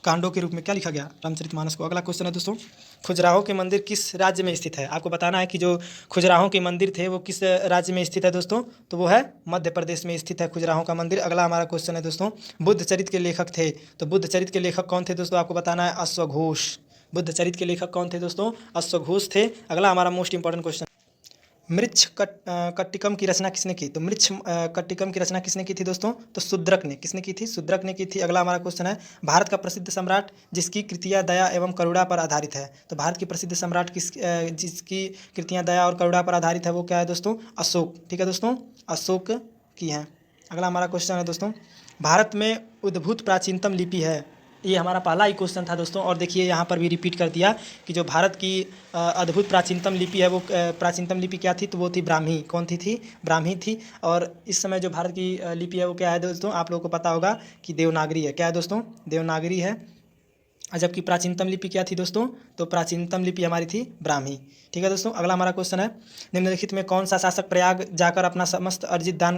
कांडों के रूप में क्या लिखा गया, रामचरितमानस को। अगला क्वेश्चन है दोस्तों, खजुराहो के मंदिर किस राज्य में स्थित है। आपको बताना है कि जो खजुराहो के मंदिर थे वो किस राज्य में स्थित है दोस्तों। तो वो है मध्य प्रदेश में स्थित है खजुराहो का मंदिर। अगला हमारा क्वेश्चन है दोस्तों, बुद्ध चरित के लेखक थे। तो बुद्ध चरित के लेखक कौन थे दोस्तों, आपको बताना है अश्वघोष। बुद्ध चरित के लेखक कौन थे दोस्तों, अश्वघोष थे। अगला हमारा मोस्ट इंपॉर्टेंट क्वेश्चन, मृच्छ कट्टिकम की रचना किसने की। तो मृच्छ कट्टिकम की रचना किसने की थी दोस्तों, तो शूद्रक ने। किसने की थी, शूद्रक ने की थी। अगला हमारा क्वेश्चन है, भारत का प्रसिद्ध सम्राट जिसकी कृतियाँ दया एवं करुणा पर आधारित है। तो भारत की प्रसिद्ध सम्राट जिसकी कृतियाँ दया और करुणा पर आधारित है वो क्या है दोस्तों, अशोक। ठीक है दोस्तों, अशोक की हैं। अगला हमारा क्वेश्चन है दोस्तों, भारत में उद्भूत प्राचीनतम लिपि है। ये हमारा पहला ही क्वेश्चन था दोस्तों, और देखिए यहाँ पर भी रिपीट कर दिया कि जो भारत की अद्भुत प्राचीनतम लिपि है वो प्राचीनतम लिपि क्या थी, तो वो थी ब्राह्मी। कौन थी ब्राह्मी थी। और इस समय जो भारत की लिपि है वो क्या है दोस्तों, आप लोगों को पता होगा कि देवनागरी है। क्या है दोस्तों, देवनागरी है। जबकि प्राचीनतम लिपि क्या थी दोस्तों? तो प्राचीनतम लिपि हमारी थी ब्राह्मी। ठीक है दोस्तों, अगला हमारा क्वेश्चन है, निम्नलिखित में कौन सा शासक प्रयाग जाकर अपना समस्त अर्जित दान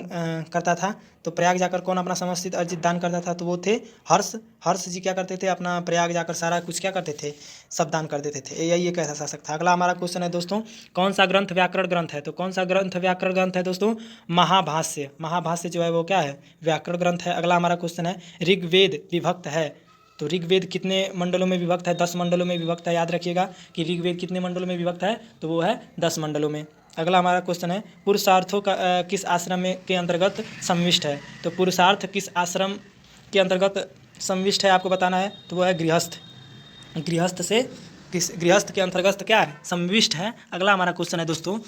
करता था? तो प्रयाग जाकर कौन अपना समस्त अर्जित दान करता था? तो वो थे हर्ष। हर्ष जी क्या करते थे? अपना प्रयाग जाकर सारा कुछ क्या करते थे? सब दान कर देते थे। यही एक ऐसा शासक था। अगला हमारा क्वेश्चन है दोस्तों, कौन सा ग्रंथ व्याकरण ग्रंथ है? तो कौन सा ग्रंथ व्याकरण ग्रंथ है दोस्तों? महाभाष्य। महाभाष्य जो है वो क्या है? व्याकरण ग्रंथ है। अगला हमारा क्वेश्चन है, ऋग्वेद विभक्त है। तो ऋग्वेद कितने मंडलों में विभक्त है? 10 मंडलों में विभक्त है। याद रखिएगा कि ऋग्वेद कितने मंडलों में विभक्त है? तो वो है 10 मंडलों में। अगला हमारा क्वेश्चन है, पुरुषार्थों का किस आश्रम में के अंतर्गत सम्मिष्ट है? तो पुरुषार्थ किस आश्रम के अंतर्गत सम्मिष्ट है आपको बताना है? तो वो है गृहस्थ। गृहस्थ से किस गृहस्थ के अंतर्गत क्या है? सम्मिष्ट है। अगला हमारा क्वेश्चन है दोस्तों,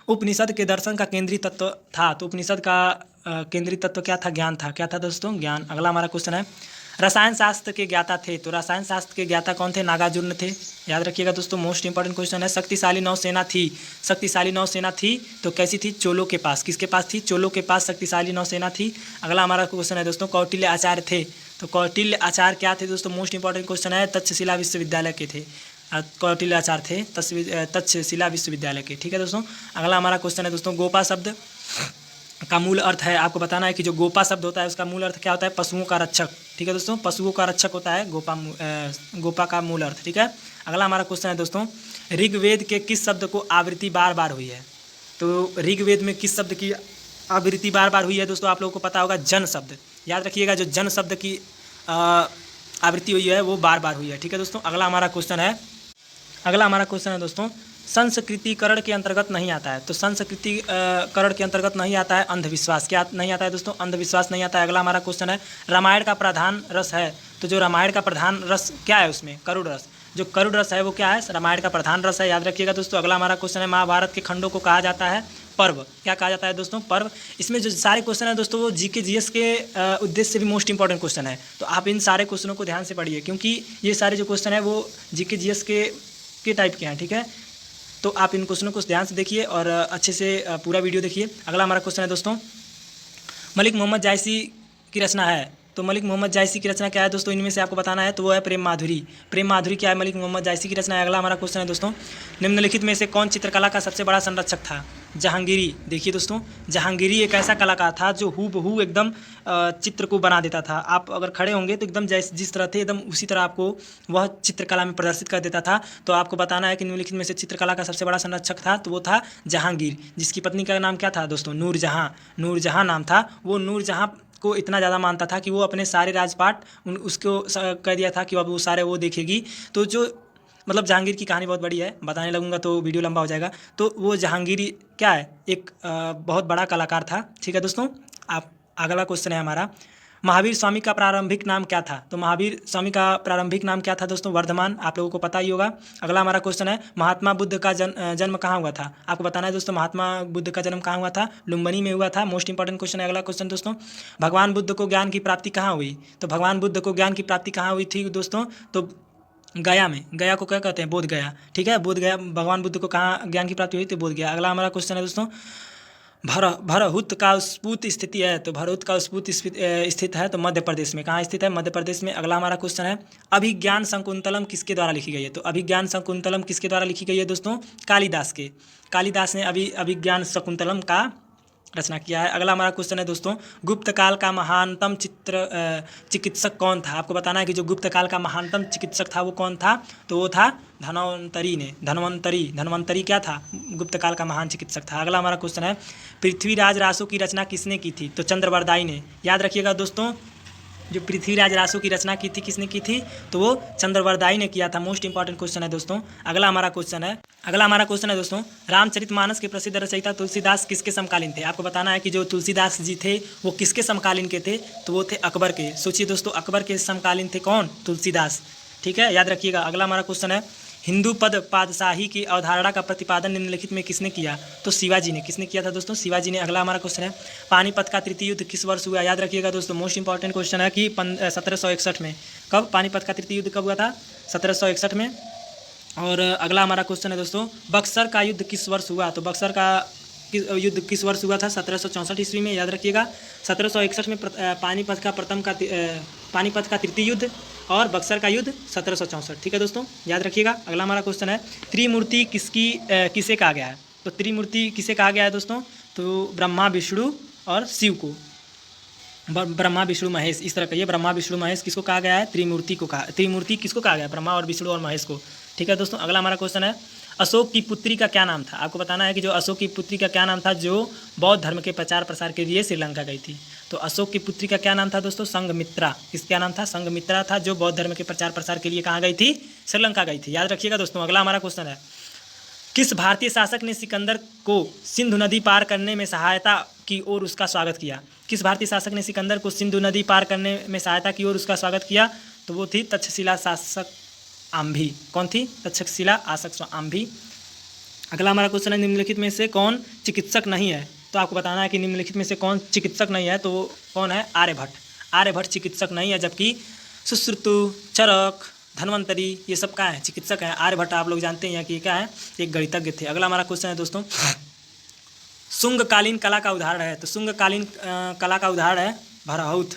उपनिषद के दर्शन का केंद्रीय तत्व था। तो उपनिषद का केंद्रीय तत्व क्या था? ज्ञान था। क्या था दोस्तों? ज्ञान। अगला हमारा क्वेश्चन है, रसायन शास्त्र के ज्ञाता थे। तो रसायन शास्त्र के ज्ञाता कौन थे? नागार्जुन थे। याद रखिएगा दोस्तों, मोस्ट इंपॉर्टेंट क्वेश्चन है। शक्तिशाली नौसेना थी। शक्तिशाली नौसेना थी तो कैसी थी? चोलों के पास। किसके पास थी? चोलों के पास शक्तिशाली नौसेना थी। अगला हमारा क्वेश्चन है दोस्तों, कौटिल्य आचार्य थे। तो कौटिल्य आचार्य क्या थे दोस्तों? मोस्ट इंपॉर्टेंट क्वेश्चन है, तक्षशिला विश्वविद्यालय के थे। कौटिल्य आचार्य थे तक्षशिला विश्वविद्यालय के। ठीक है दोस्तों, अगला हमारा क्वेश्चन है दोस्तों, गोपा शब्द का मूल अर्थ है। आपको बताना है कि जो गोपा शब्द होता है उसका मूल अर्थ क्या होता है? पशुओं का रक्षक। ठीक है दोस्तों, पशुओं का रक्षक होता है गोपा का मूल अर्थ। ठीक है, अगला हमारा क्वेश्चन है दोस्तों, ऋग्वेद के किस शब्द को आवृत्ति बार बार हुई है? तो ऋग्वेद में किस शब्द की आवृत्ति बार बार हुई है दोस्तों? आप लोगों को पता होगा, जन शब्द। याद रखिएगा, जो जन शब्द की आवृत्ति हुई है वो बार बार हुई है। ठीक है दोस्तों, अगला हमारा क्वेश्चन है दोस्तों, संस्कृतिकरण के अंतर्गत नहीं आता है। तो संस्कृतिकरण के अंतर्गत नहीं आता है अंधविश्वास। क्या नहीं आता है दोस्तों? अंधविश्वास नहीं आता है। अगला हमारा क्वेश्चन है, रामायण का प्रधान रस है। तो जो रामायण का प्रधान रस क्या है उसमें? करुण रस। जो करुण रस है वो क्या है? रामायण का प्रधान रस है। याद रखिएगा दोस्तों, अगला हमारा क्वेश्चन है, महाभारत के खंडों को कहा जाता है पर्व। क्या कहा जाता है दोस्तों? पर्व। इसमें जो सारे क्वेश्चन है दोस्तों वो जीके जीएस के उद्देश्य से भी मोस्ट इंपॉर्टेंट क्वेश्चन है। तो आप इन सारे क्वेश्चनों को ध्यान से पढ़िए, क्योंकि ये सारे जो क्वेश्चन है वो जीके जीएस के टाइप के हैं। ठीक है, तो आप इन क्वेश्चनों को ध्यान से देखिए और अच्छे से पूरा वीडियो देखिए। अगला हमारा क्वेश्चन है दोस्तों, मलिक मोहम्मद जायसी की रचना है। तो मलिक मोहम्मद जायसी की रचना क्या है दोस्तों? इनमें से आपको बताना है। तो वो है प्रेम माधुरी। प्रेम माधुरी क्या है? मलिक मोहम्मद जायसी की रचना है। अगला हमारा क्वेश्चन है दोस्तों, निम्नलिखित में से कौन चित्रकला का सबसे बड़ा संरक्षक था? जहांगीरी। देखिए दोस्तों, जहांगीरी एक ऐसा कलाकार था जो हूबहू एकदम चित्र को बना देता था। आप अगर खड़े होंगे तो एकदम जैसे जिस तरह थे एकदम उसी तरह आपको वह चित्रकला में प्रदर्शित कर देता था। तो आपको बताना है कि निम्नलिखित में से चित्रकला का सबसे बड़ा संरक्षक था। तो वो था जहांगीर, जिसकी पत्नी का नाम क्या था दोस्तों? नूरजहां। नूरजहां नाम था। वो नूरजहां को इतना ज़्यादा मानता था कि वो अपने सारे राजपाट उसको कह दिया था कि अब वो सारे वो देखेगी। तो जो मतलब जहांगीर की कहानी बहुत बड़ी है, बताने लगूंगा तो वीडियो लंबा हो जाएगा। तो वो जहांगीर क्या है? एक बहुत बड़ा कलाकार था। ठीक है दोस्तों, आप अगला क्वेश्चन है हमारा, महावीर स्वामी का प्रारंभिक नाम क्या था? तो महावीर स्वामी का प्रारंभिक नाम क्या था दोस्तों? वर्धमान। आप लोगों को पता ही होगा। अगला हमारा क्वेश्चन है, महात्मा बुद्ध का जन्म कहाँ हुआ था? आपको बताना है दोस्तों, महात्मा बुद्ध का जन्म कहाँ हुआ था? लुम्बिनी में हुआ था। मोस्ट इंपॉर्टेंट क्वेश्चन है। अगला क्वेश्चन दोस्तों, भगवान बुद्ध को ज्ञान की प्राप्ति कहाँ हुई? तो भगवान बुद्ध को ज्ञान की प्राप्ति कहाँ हुई थी दोस्तों? तो गया में। गया को क्या कहते हैं? बोध गया। ठीक है, बोध गया। भगवान बुद्ध को कहाँ ज्ञान की प्राप्ति हुई? तो बोध गया। अगला हमारा क्वेश्चन है दोस्तों, भरहुत का स्फूर्त स्थिति है। तो भरहुत का स्फूर्त स्थित है तो मध्य प्रदेश में। कहाँ स्थित है? मध्य प्रदेश में। अगला हमारा क्वेश्चन है, अभिज्ञान शकुंतलम किसके द्वारा लिखी गई है? तो अभिज्ञान शकुंतलम किसके द्वारा लिखी गई है दोस्तों? कालिदास के। कालिदास ने अभिज्ञान शकुंतलम का रचना किया है। अगला हमारा क्वेश्चन है दोस्तों, गुप्त काल का महानतम चिकित्सक कौन था? आपको बताना है कि जो गुप्त काल का महानतम चिकित्सक था वो कौन था? तो वो था धन्वंतरी क्या था? गुप्त काल का महान चिकित्सक था। अगला हमारा क्वेश्चन है, पृथ्वीराज रासो की रचना किसने की थी? तो चंद्रवरदाई ने। याद रखिएगा दोस्तों, जो पृथ्वीराज रासो की रचना की थी किसने की थी? तो वो चंद्रवरदाई ने किया था। मोस्ट इंपॉर्टेंट क्वेश्चन है दोस्तों। अगला हमारा क्वेश्चन है दोस्तों, रामचरितमानस के प्रसिद्ध रचयिता तुलसीदास किसके समकालीन थे? आपको बताना है कि जो तुलसीदास जी थे वो किसके समकालीन के थे? तो वो थे अकबर के। सोचिए दोस्तों, अकबर के समकालीन थे कौन? तुलसीदास। ठीक है, याद रखिएगा। अगला हमारा क्वेश्चन है, हिंदू पद पादशाही की अवधारणा का प्रतिपादन निम्नलिखित में किसने किया? तो शिवाजी ने। किसने किया था दोस्तों? शिवाजी ने। अगला हमारा क्वेश्चन है, पानीपत का तृतीय युद्ध किस वर्ष हुआ? याद रखिएगा दोस्तों, मोस्ट इंपॉर्टेंट क्वेश्चन है कि 1761 में। कब पानीपत का तृतीय युद्ध कब हुआ था? 1761 में। और अगला हमारा क्वेश्चन है दोस्तों, बक्सर का युद्ध किस वर्ष हुआ? तो बक्सर का युद्ध किस वर्ष हुआ था? 1764 ईस्वी में, याद रखिएगा। 1761 में पानीपत का तृतीय युद्ध, और बक्सर का युद्ध 1764। ठीक है दोस्तों, याद रखिएगा। अगला हमारा क्वेश्चन है, त्रिमूर्ति किसे कहा गया है? तो त्रिमूर्ति किसे कहा गया है दोस्तों? तो ब्रह्मा, विष्णु और शिव को। ब्रह्मा, विष्णु, महेश, इस तरह कहिए। ब्रह्मा, विष्णु, महेश किसको कहा गया है? त्रिमूर्ति को कहा। त्रिमूर्ति किसको कहा गया है? ब्रह्मा और विष्णु और महेश को। ठीक है दोस्तों, अगला हमारा क्वेश्चन है, अशोक की पुत्री का क्या नाम था? आपको बताना है कि जो अशोक की पुत्री का क्या नाम था, जो बौद्ध धर्म के प्रचार प्रसार के लिए श्रीलंका गई थी। तो अशोक की पुत्री का क्या नाम था दोस्तों? संघमित्रा। क्या नाम था? संघमित्रा था, जो बौद्ध धर्म के प्रचार प्रसार के लिए कहाँ गई थी? श्रीलंका गई थी, याद रखिएगा दोस्तों। अगला हमारा क्वेश्चन है, किस भारतीय शासक ने सिकंदर को सिंधु नदी पार करने में सहायता की और उसका स्वागत किया? किस भारतीय शासक ने सिकंदर को सिंधु नदी पार करने में सहायता की और उसका स्वागत किया? तो वो थी तक्षशिला शासक आम्भी। कौन थी? तक्षशिला शासक आम्भी। अगला हमारा क्वेश्चन है, निम्नलिखित में से कौन चिकित्सक नहीं है? तो आपको बताना है कि निम्नलिखित में से कौन चिकित्सक नहीं है। तो कौन है? आर्यभट्ट। आर्यभट्ट चिकित्सक नहीं है, जबकि सुश्रुतु, चरक, धन्वंतरी, ये सब क्या है? चिकित्सक हैं। आर्यभट्ट आप लोग जानते हैं कि क्या है? एक गणितज्ञ थे। अगला हमारा क्वेश्चन है दोस्तों, शुंगकालीन कला का उदाहरण है। तो शुंगकालीन कला का उदाहरण है भुरहुत।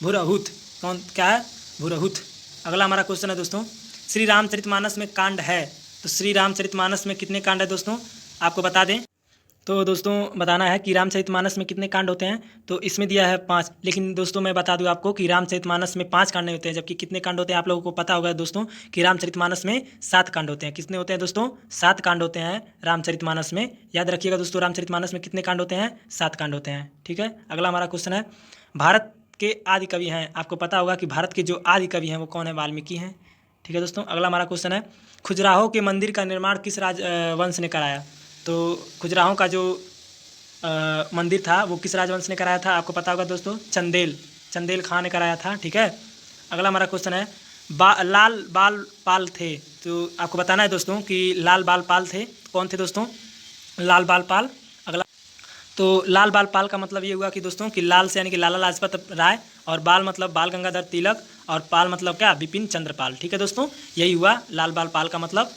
भुरहुत कौन क्या है? भुरहुत। अगला हमारा क्वेश्चन है दोस्तों, श्री रामचरितमानस में कांड है। तो श्री रामचरितमानस में कितने कांड है दोस्तों? आपको बता दें तो दोस्तों बताना है कि रामचरितमानस में कितने कांड होते हैं। तो इसमें दिया है 5, लेकिन दोस्तों मैं बता दूं आपको कि रामचरितमानस में 5 कांड नहीं होते हैं, जबकि कितने कांड होते हैं आप लोगों को पता होगा दोस्तों कि रामचरितमानस में 7 कांड होते हैं। कितने होते हैं दोस्तों? 7 कांड होते हैं रामचरितमानस में। याद रखिएगा दोस्तों, रामचरितमानस में कितने कांड होते हैं? 7 कांड होते हैं। ठीक है, अगला हमारा क्वेश्चन है, भारत के आदि कवि हैं। आपको पता होगा कि भारत के जो आदि कवि हैं वो कौन है? वाल्मीकि हैं। ठीक है दोस्तों, अगला हमारा क्वेश्चन है, खजुराहो के मंदिर का निर्माण किस राजवंश ने कराया? तो खजुराहो का जो मंदिर था वो किस राजवंश ने कराया था? आपको पता होगा दोस्तों, चंदेल खान ने कराया था। ठीक है, अगला हमारा क्वेश्चन है, लाल बाल पाल थे। तो आपको बताना है दोस्तों कि लाल बाल पाल थे। कौन थे दोस्तों? लाल बाल पाल। अगला तो लाल बाल पाल का मतलब ये हुआ कि दोस्तों कि लाल से यानी कि लाला लाजपत राय, और बाल मतलब बाल गंगाधर तिलक, और पाल मतलब क्या? बिपिन चंद्र पाल। ठीक है दोस्तों, यही हुआ लाल बाल पाल का मतलब।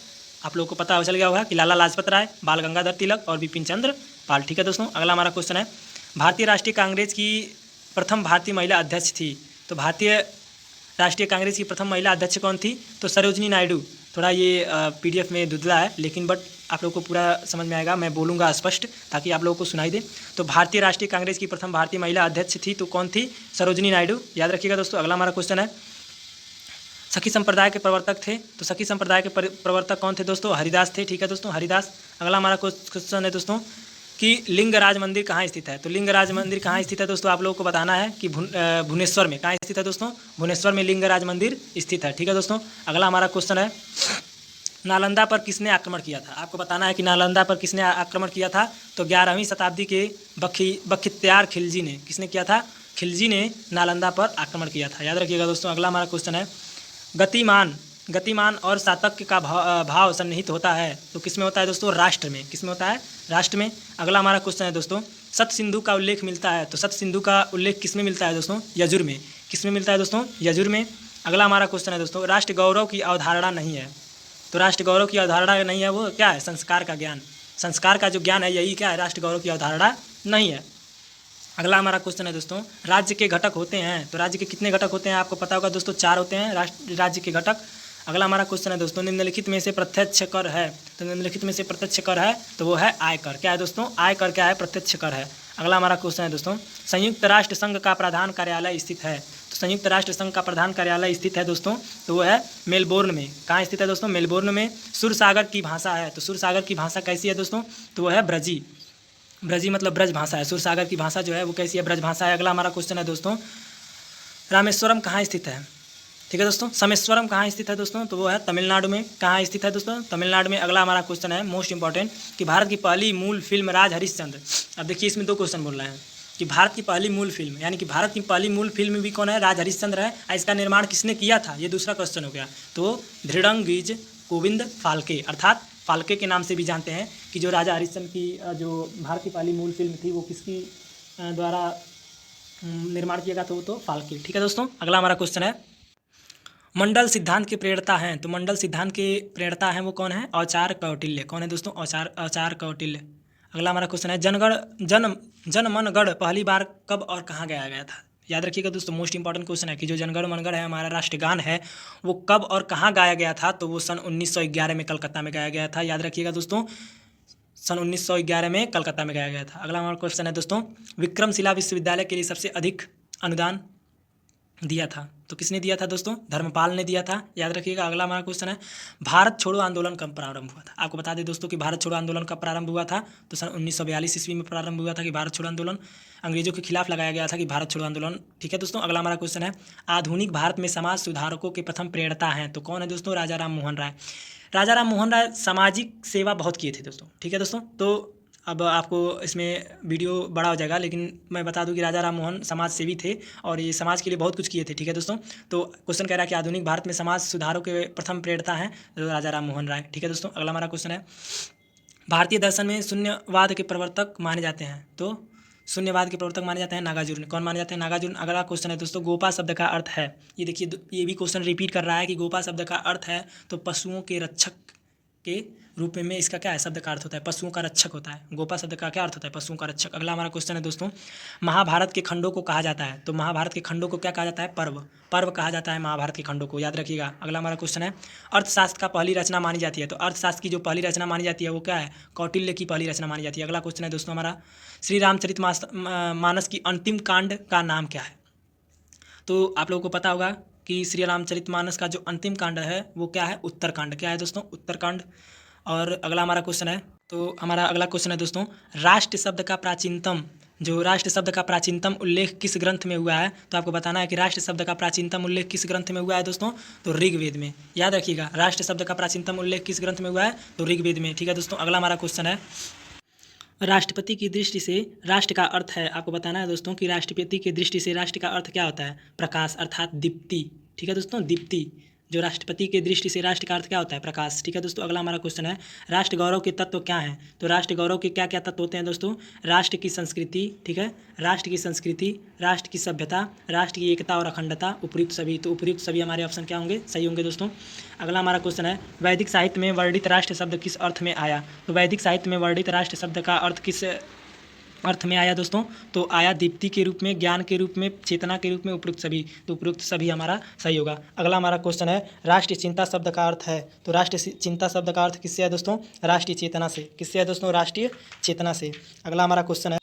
आप लोगों को पता चल गया होगा कि लाला लाजपत राय, बाल गंगाधर तिलक और बिपिन चंद्र पाल। ठीक है दोस्तों, अगला हमारा क्वेश्चन है, भारतीय राष्ट्रीय कांग्रेस की प्रथम भारतीय महिला अध्यक्ष थी। तो भारतीय राष्ट्रीय कांग्रेस की प्रथम महिला अध्यक्ष कौन थी? तो सरोजनी नायडू। थोड़ा ये PDF में धुंधला है, लेकिन बट आप लोगों को पूरा समझ में आएगा, मैं बोलूँगा स्पष्ट ताकि आप लोगों को सुनाई दे। तो भारतीय राष्ट्रीय कांग्रेस की प्रथम भारतीय महिला अध्यक्ष थी, तो कौन थी? सरोजनी नायडू। याद रखिएगा दोस्तों। अगला हमारा क्वेश्चन है, सखी संप्रदाय के प्रवर्तक थे। तो सखी संप्रदाय के प्रवर्तक कौन थे दोस्तों? हरिदास थे। ठीक है दोस्तों, हरिदास। अगला हमारा क्वेश्चन है दोस्तों कि लिंगराज मंदिर कहाँ स्थित है? तो लिंगराज मंदिर कहाँ स्थित है दोस्तों? आप लोगों को बताना है कि भुवनेश्वर में। कहाँ स्थित है दोस्तों? भुवनेश्वर में लिंगराज मंदिर स्थित है। ठीक है दोस्तों, अगला हमारा क्वेश्चन है, नालंदा पर किसने आक्रमण किया था? आपको बताना है कि नालंदा पर किसने आक्रमण किया था। तो 11वीं शताब्दी के बख्तियार खिलजी ने। किसने किया था? खिलजी ने नालंदा पर आक्रमण किया था। याद रखिएगा दोस्तों। अगला हमारा क्वेश्चन है, गतिमान और सातत्य का भाव सन्निहित होता है। तो किस में होता है दोस्तों? राष्ट्र में। किस में होता है? राष्ट्र में। अगला हमारा क्वेश्चन है दोस्तों, सतसिंधु का उल्लेख मिलता है। तो सतसिंधु का उल्लेख किस में मिलता है दोस्तों? यजुर में। किस में मिलता है दोस्तों? यजुर में। अगला हमारा क्वेश्चन है दोस्तों, राष्ट्र गौरव की अवधारणा नहीं है। तो राष्ट्र गौरव की अवधारणा नहीं है, वो क्या है? संस्कार का ज्ञान। संस्कार का जो ज्ञान है, यही क्या है? राष्ट्र गौरव की अवधारणा नहीं है। अगला हमारा क्वेश्चन है दोस्तों, राज्य के घटक होते हैं। तो राज्य के कितने घटक होते हैं? आपको पता होगा दोस्तों, 4 होते हैं राज्य के घटक। अगला हमारा क्वेश्चन है दोस्तों, निम्नलिखित में से प्रत्यक्ष कर है। तो निम्नलिखित में से प्रत्यक्ष कर है, तो वो है आयकर। क्या है दोस्तों? आयकर क्या है? प्रत्यक्ष कर है। अगला हमारा क्वेश्चन है दोस्तों, संयुक्त राष्ट्र संघ का प्रधान कार्यालय स्थित है। तो संयुक्त राष्ट्र संघ का प्रधान कार्यालय स्थित है दोस्तों, तो वो है मेलबोर्न में। कहाँ स्थित है दोस्तों? मेलबोर्न में। सुरसागर की भाषा है। तो सुरसागर की भाषा कैसी है दोस्तों? तो वो है ब्रजी। ब्रजी मतलब ब्रज भाषा है। सुरसागर की भाषा जो है वो कैसी है? ब्रज भाषा है। अगला हमारा क्वेश्चन है दोस्तों, रामेश्वरम कहाँ स्थित है? ठीक है दोस्तों, समेश्वरम कहाँ स्थित है दोस्तों? तो वो है तमिलनाडु में। कहाँ स्थित है दोस्तों? तमिलनाडु में। अगला हमारा क्वेश्चन है मोस्ट इंपॉर्टेंट, कि भारत की पहली मूल फिल्म राज हरिश्चंद्र। अब देखिए इसमें 2 क्वेश्चन बोल रहे हैं कि भारत की पहली मूल फिल्म, यानी कि भारत की पहली मूल फिल्म भी कौन है? राज हरिश्चंद्र है। और इसका निर्माण किसने किया था? ये दूसरा क्वेश्चन हो गया। तो धृडंगिज गोविंद फाल्के, अर्थात फाल्के के नाम से भी जानते हैं, कि जो राजा हरिश्चंद्र की जो भारत की पहली मूल फिल्म थी वो किसकी द्वारा निर्माण किया गया था? वो तो फाल्के। ठीक है दोस्तों, अगला हमारा क्वेश्चन है, मंडल सिद्धांत के प्रेरणा हैं। तो मंडल सिद्धांत के प्रेरणा हैं वो कौन है? औचार कौटिल्य। कौन है दोस्तों? औचार कौटिल्य। अगला हमारा क्वेश्चन है जन मन गढ़ पहली बार कब और कहाँ गाया गया था। याद रखिएगा दोस्तों, मोस्ट इंपॉर्टेंट क्वेश्चन है कि जो जनगण मनगढ़ है हमारा राष्ट्रगान है वो कब और कहाँ गाया गया था। तो वो सन 1911 में कलकत्ता में गाया गया था। याद रखिएगा दोस्तों, सन 1911 में कलकत्ता में गाया गया था। अगला हमारा क्वेश्चन है दोस्तों, विक्रमशिला विश्वविद्यालय के लिए सबसे अधिक अनुदान दिया था तो किसने दिया था दोस्तों? धर्मपाल ने दिया था। याद रखिएगा। अगला हमारा क्वेश्चन है, भारत छोड़ो आंदोलन कब प्रारंभ हुआ था। आपको बता दें दोस्तों कि भारत छोड़ो आंदोलन कब प्रारंभ हुआ था। तो सन 1942 ईस्वी में प्रारंभ हुआ था कि भारत छोड़ो आंदोलन अंग्रेजों के खिलाफ लगाया गया था कि भारत छोड़ो आंदोलन। ठीक है दोस्तों। अगला हमारा क्वेश्चन है, आधुनिक भारत में समाज सुधारकों के प्रथम प्रेरणा हैं तो कौन है दोस्तों? राजा राम मोहन राय। राजा राम मोहन राय सामाजिक सेवा बहुत किए थे दोस्तों। ठीक है दोस्तों। तो अब आपको इसमें वीडियो बड़ा हो जाएगा, लेकिन मैं बता दूं कि राजा राम मोहन समाज सेवी थे और ये समाज के लिए बहुत कुछ किए थे। ठीक है दोस्तों। तो क्वेश्चन कह रहा है कि आधुनिक भारत में समाज सुधारों के प्रथम प्रेरणा हैं तो राजा राम मोहन राय। ठीक है दोस्तों। अगला हमारा क्वेश्चन है, भारतीय दर्शन में शून्यवाद के प्रवर्तक माने जाते हैं तो शून्यवाद के प्रवर्तक माने जाते हैं नागार्जुन। कौन माने जाते हैं? नागार्जुन। अगला क्वेश्चन है दोस्तों, गोपा शब्द का अर्थ है। ये देखिए, ये भी क्वेश्चन रिपीट कर रहा है कि गोपा शब्द का अर्थ है तो पशुओं के रक्षक के रूप में इसका क्या है? शब्द का अर्थ होता है पशुओं का रक्षक होता है। गोपा शब्द का क्या अर्थ होता है? पशुओं का रक्षक। अगला हमारा क्वेश्चन है दोस्तों, महाभारत के खंडों को कहा जाता है तो महाभारत के खंडों को क्या कहा जाता है? पर्व। पर्व कहा जाता है महाभारत के खंडों को। याद रखिएगा। अगला हमारा क्वेश्चन है, अर्थशास्त्र का पहली रचना मानी जाती है तो अर्थशास्त्र की जो पहली रचना मानी जाती है वो क्या है? कौटिल्य की पहली रचना मानी जाती है। अगला क्वेश्चन है दोस्तों हमारा, श्री रामचरित मानस की अंतिम कांड का नाम क्या है। तो आप लोगों को पता होगा कि श्री रामचरितमानस का जो अंतिम कांड है वो क्या है? उत्तरकांड। क्या है दोस्तों? उत्तरकांड। और अगला हमारा क्वेश्चन है, तो हमारा अगला क्वेश्चन है दोस्तों, राष्ट्र शब्द का प्राचीनतम उल्लेख किस ग्रंथ में हुआ है। तो आपको बताना है कि राष्ट्र शब्द का प्राचीनतम उल्लेख किस ग्रंथ में हुआ है दोस्तों? तो ऋग्वेद में। याद रखिएगा, राष्ट्र शब्द का प्राचीनतम उल्लेख किस ग्रंथ में हुआ है? तो ऋग्वेद में। ठीक है दोस्तों। अगला हमारा क्वेश्चन है, राष्ट्रपति की दृष्टि से राष्ट्र का अर्थ है। आपको बताना है दोस्तों कि राष्ट्रपति की दृष्टि से राष्ट्र का अर्थ क्या होता है? प्रकाश अर्थात दीप्ति। ठीक है दोस्तों, दीप्ति। जो राष्ट्रपति की दृष्टि से राष्ट्र का अर्थ क्या होता है? प्रकाश। ठीक है दोस्तों। अगला हमारा क्वेश्चन है, राष्ट्र गौरव के तत्व क्या हैं। तो राष्ट्र गौरव के क्या क्या तत्व होते हैं दोस्तों? राष्ट्र की संस्कृति। ठीक है, राष्ट्र की संस्कृति, राष्ट्र की सभ्यता, राष्ट्र की एकता और अखंडता, उपयुक्त सभी। तो उपयुक्त सभी हमारे ऑप्शन क्या होंगे? सही होंगे दोस्तों। अगला हमारा क्वेश्चन है, वैदिक साहित्य में वर्णित राष्ट्र शब्द किस अर्थ में आया। तो वैदिक साहित्य में वर्णित राष्ट्र शब्द का अर्थ किस अर्थ में आया दोस्तों? तो आया दीप्ति के रूप में, ज्ञान के रूप में, चेतना के रूप में, उपयुक्त सभी। तो उपयुक्त सभी हमारा सही होगा। अगला हमारा क्वेश्चन है, राष्ट्रीय चिंता शब्द का अर्थ है। तो राष्ट्रीय चिंता शब्द का अर्थ किससे है दोस्तों? राष्ट्रीय चेतना से। किससे है दोस्तों? राष्ट्रीय चेतना से। अगला हमारा क्वेश्चन है,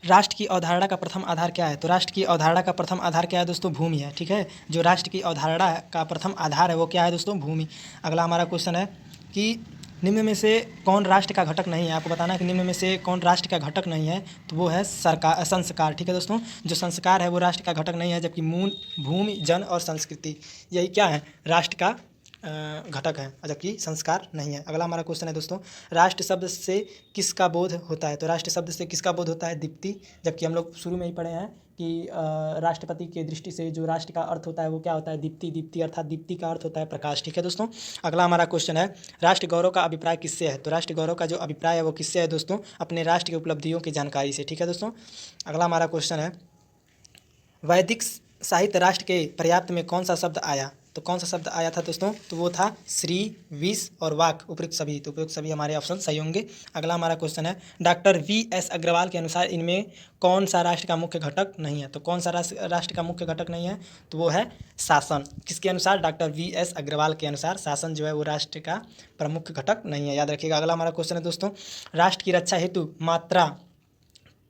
राष्ट्र की अवधारणा का प्रथम आधार क्या है। तो राष्ट्र की अवधारणा का प्रथम आधार क्या है दोस्तों? भूमि है। ठीक है, जो राष्ट्र की अवधारणा का प्रथम आधार है वो क्या है दोस्तों? भूमि। अगला हमारा क्वेश्चन है कि निम्न में से कौन राष्ट्र का घटक नहीं है। आपको बताना है कि निम्न में से कौन राष्ट्र का घटक नहीं है। तो वो है संस्कार। ठीक है दोस्तों, जो संस्कार है वो राष्ट्र का घटक नहीं है, जबकि मूल, भूमि, जन और संस्कृति यही क्या है? राष्ट्र का घटक है, जबकि संस्कार नहीं है। अगला हमारा क्वेश्चन है दोस्तों, राष्ट्र शब्द से किसका बोध होता है। तो राष्ट्र शब्द से किसका बोध होता है? दीप्ति। जबकि हम लोग शुरू में ही पढ़े हैं कि राष्ट्रपति के दृष्टि से जो राष्ट्र का अर्थ होता है वो क्या होता है? दीप्ति। दीप्ति अर्थात दीप्ति का अर्थ होता है प्रकाश। ठीक है दोस्तों। अगला हमारा क्वेश्चन है, राष्ट्र गौरव का अभिप्राय किससे है। तो राष्ट्र गौरव का जो अभिप्राय है वो किससे है दोस्तों? अपने राष्ट्र की उपलब्धियों की जानकारी से। ठीक है दोस्तों। अगला हमारा क्वेश्चन है, वैदिक साहित्य राष्ट्र के पर्याप्त में कौन सा शब्द आया। तो कौन सा शब्द आया था दोस्तों? तो वो था श्री, विष और वाक, उपयुक्त सभी। तो उपयुक्त सभी हमारे ऑप्शन सही होंगे। अगला हमारा क्वेश्चन है, डॉक्टर V.S. अग्रवाल के अनुसार इनमें कौन सा राष्ट्र का मुख्य घटक नहीं है। तो कौन सा राष्ट्र का मुख्य घटक नहीं है? तो वो है शासन। किसके अनुसार? Doctor V.S. अग्रवाल के अनुसार शासन जो है वो राष्ट्र का प्रमुख घटक नहीं है। याद रखिएगा। अगला हमारा क्वेश्चन है दोस्तों, राष्ट्र की रक्षा हेतु मात्रा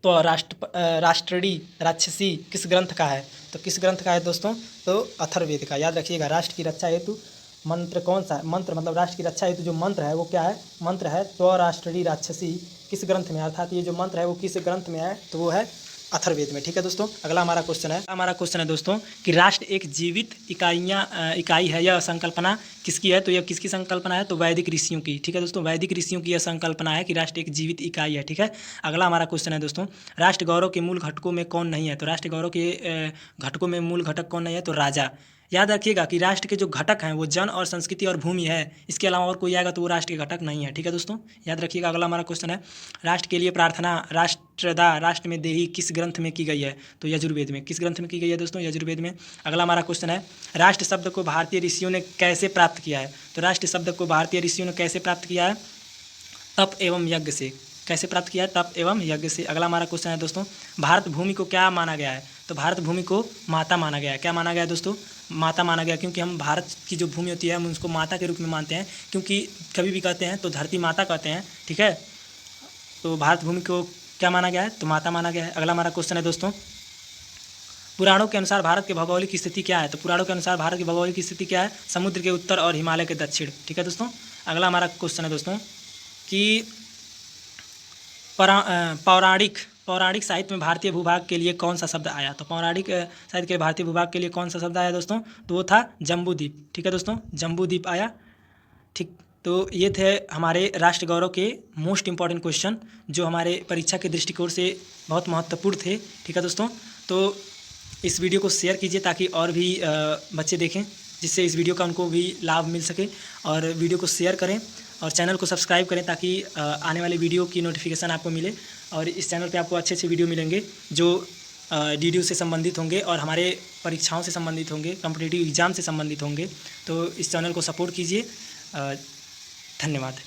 तो राष्ट्रीय राक्षसी किस ग्रंथ का है। तो किस ग्रंथ का है दोस्तों? तो अथर्ववेद का। याद रखिएगा। राष्ट्र की रक्षा हेतु मंत्र कौन सा है? मंत्र मतलब राष्ट्र की रक्षा हेतु जो मंत्र है वो क्या है? मंत्र है राष्ट्रीय राक्षसी। किस ग्रंथ में, अर्थात ये जो मंत्र है वो किस ग्रंथ में है? तो वो है अथर्ववेद में। ठीक है दोस्तों। अगला हमारा क्वेश्चन है दोस्तों कि राष्ट्र एक जीवित इकाई है, यह संकल्पना किसकी है। तो यह किसकी संकल्पना है? तो वैदिक ऋषियों की। ठीक है दोस्तों, वैदिक ऋषियों की यह संकल्पना है कि राष्ट्र एक जीवित इकाई है। ठीक है। अगला हमारा क्वेश्चन है दोस्तों, राष्ट्र गौरव के मूल घटकों में कौन नहीं है। तो राष्ट्र गौरव के घटकों में मूल घटक कौन नहीं है? तो राजा। याद रखिएगा कि राष्ट्र के जो घटक हैं वो जन और संस्कृति और भूमि है, इसके अलावा और कोई आएगा तो वो राष्ट्र के घटक नहीं है। ठीक है दोस्तों, याद रखिएगा। अगला हमारा क्वेश्चन है, राष्ट्र के लिए प्रार्थना राष्ट्र में देही किस ग्रंथ में की गई है। तो यजुर्वेद में। किस ग्रंथ में की गई है दोस्तों? यजुर्वेद में। अगला हमारा क्वेश्चन है, राष्ट्र शब्द को भारतीय ऋषियों ने कैसे प्राप्त किया है। तो राष्ट्र शब्द को भारतीय ऋषियों ने कैसे प्राप्त किया है? तप एवं यज्ञ से। कैसे प्राप्त किया है? तप एवं यज्ञ से। अगला हमारा क्वेश्चन है दोस्तों, भारत भूमि को क्या माना गया है? तो भारत भूमि को माता माना गया है। क्या माना गया है दोस्तों? माता माना गया, क्योंकि हम भारत की जो भूमि होती है हम उसको माता के रूप में मानते हैं, क्योंकि कभी भी कहते हैं तो धरती माता कहते हैं, ठीक है। तो भारत भूमि को क्या माना गया है? तो माता माना गया है। अगला हमारा क्वेश्चन है दोस्तों, पुराणों के अनुसार भारत की भौगोलिक स्थिति क्या है? तो पुराणों के अनुसार भारत की भौगोलिक स्थिति क्या है? समुद्र के उत्तर और हिमालय के दक्षिण, ठीक है दोस्तों। अगला हमारा क्वेश्चन है दोस्तों कि पौराणिक साहित्य में भारतीय भूभाग के लिए कौन सा शब्द आया? तो पौराणिक साहित्य के भारतीय भूभाग के लिए कौन सा शब्द आया दोस्तों? तो वो था जम्बूद्वीप, ठीक है दोस्तों, जम्बूद्वीप आया, ठीक। तो ये थे हमारे राष्ट्र गौरव के मोस्ट इंपॉर्टेंट क्वेश्चन, जो हमारे परीक्षा के दृष्टिकोण से बहुत महत्वपूर्ण थे, ठीक है दोस्तों। तो इस वीडियो को शेयर कीजिए ताकि और भी बच्चे देखें, जिससे इस वीडियो का उनको भी लाभ मिल सके। और वीडियो को शेयर करें और चैनल को सब्सक्राइब करें ताकि आने वाली वीडियो की नोटिफिकेशन आपको मिले। और इस चैनल पे आपको अच्छे अच्छे वीडियो मिलेंगे जो DDU से संबंधित होंगे और हमारे परीक्षाओं से संबंधित होंगे, कॉम्पिटिटिव एग्ज़ाम से संबंधित होंगे। तो इस चैनल को सपोर्ट कीजिए। धन्यवाद।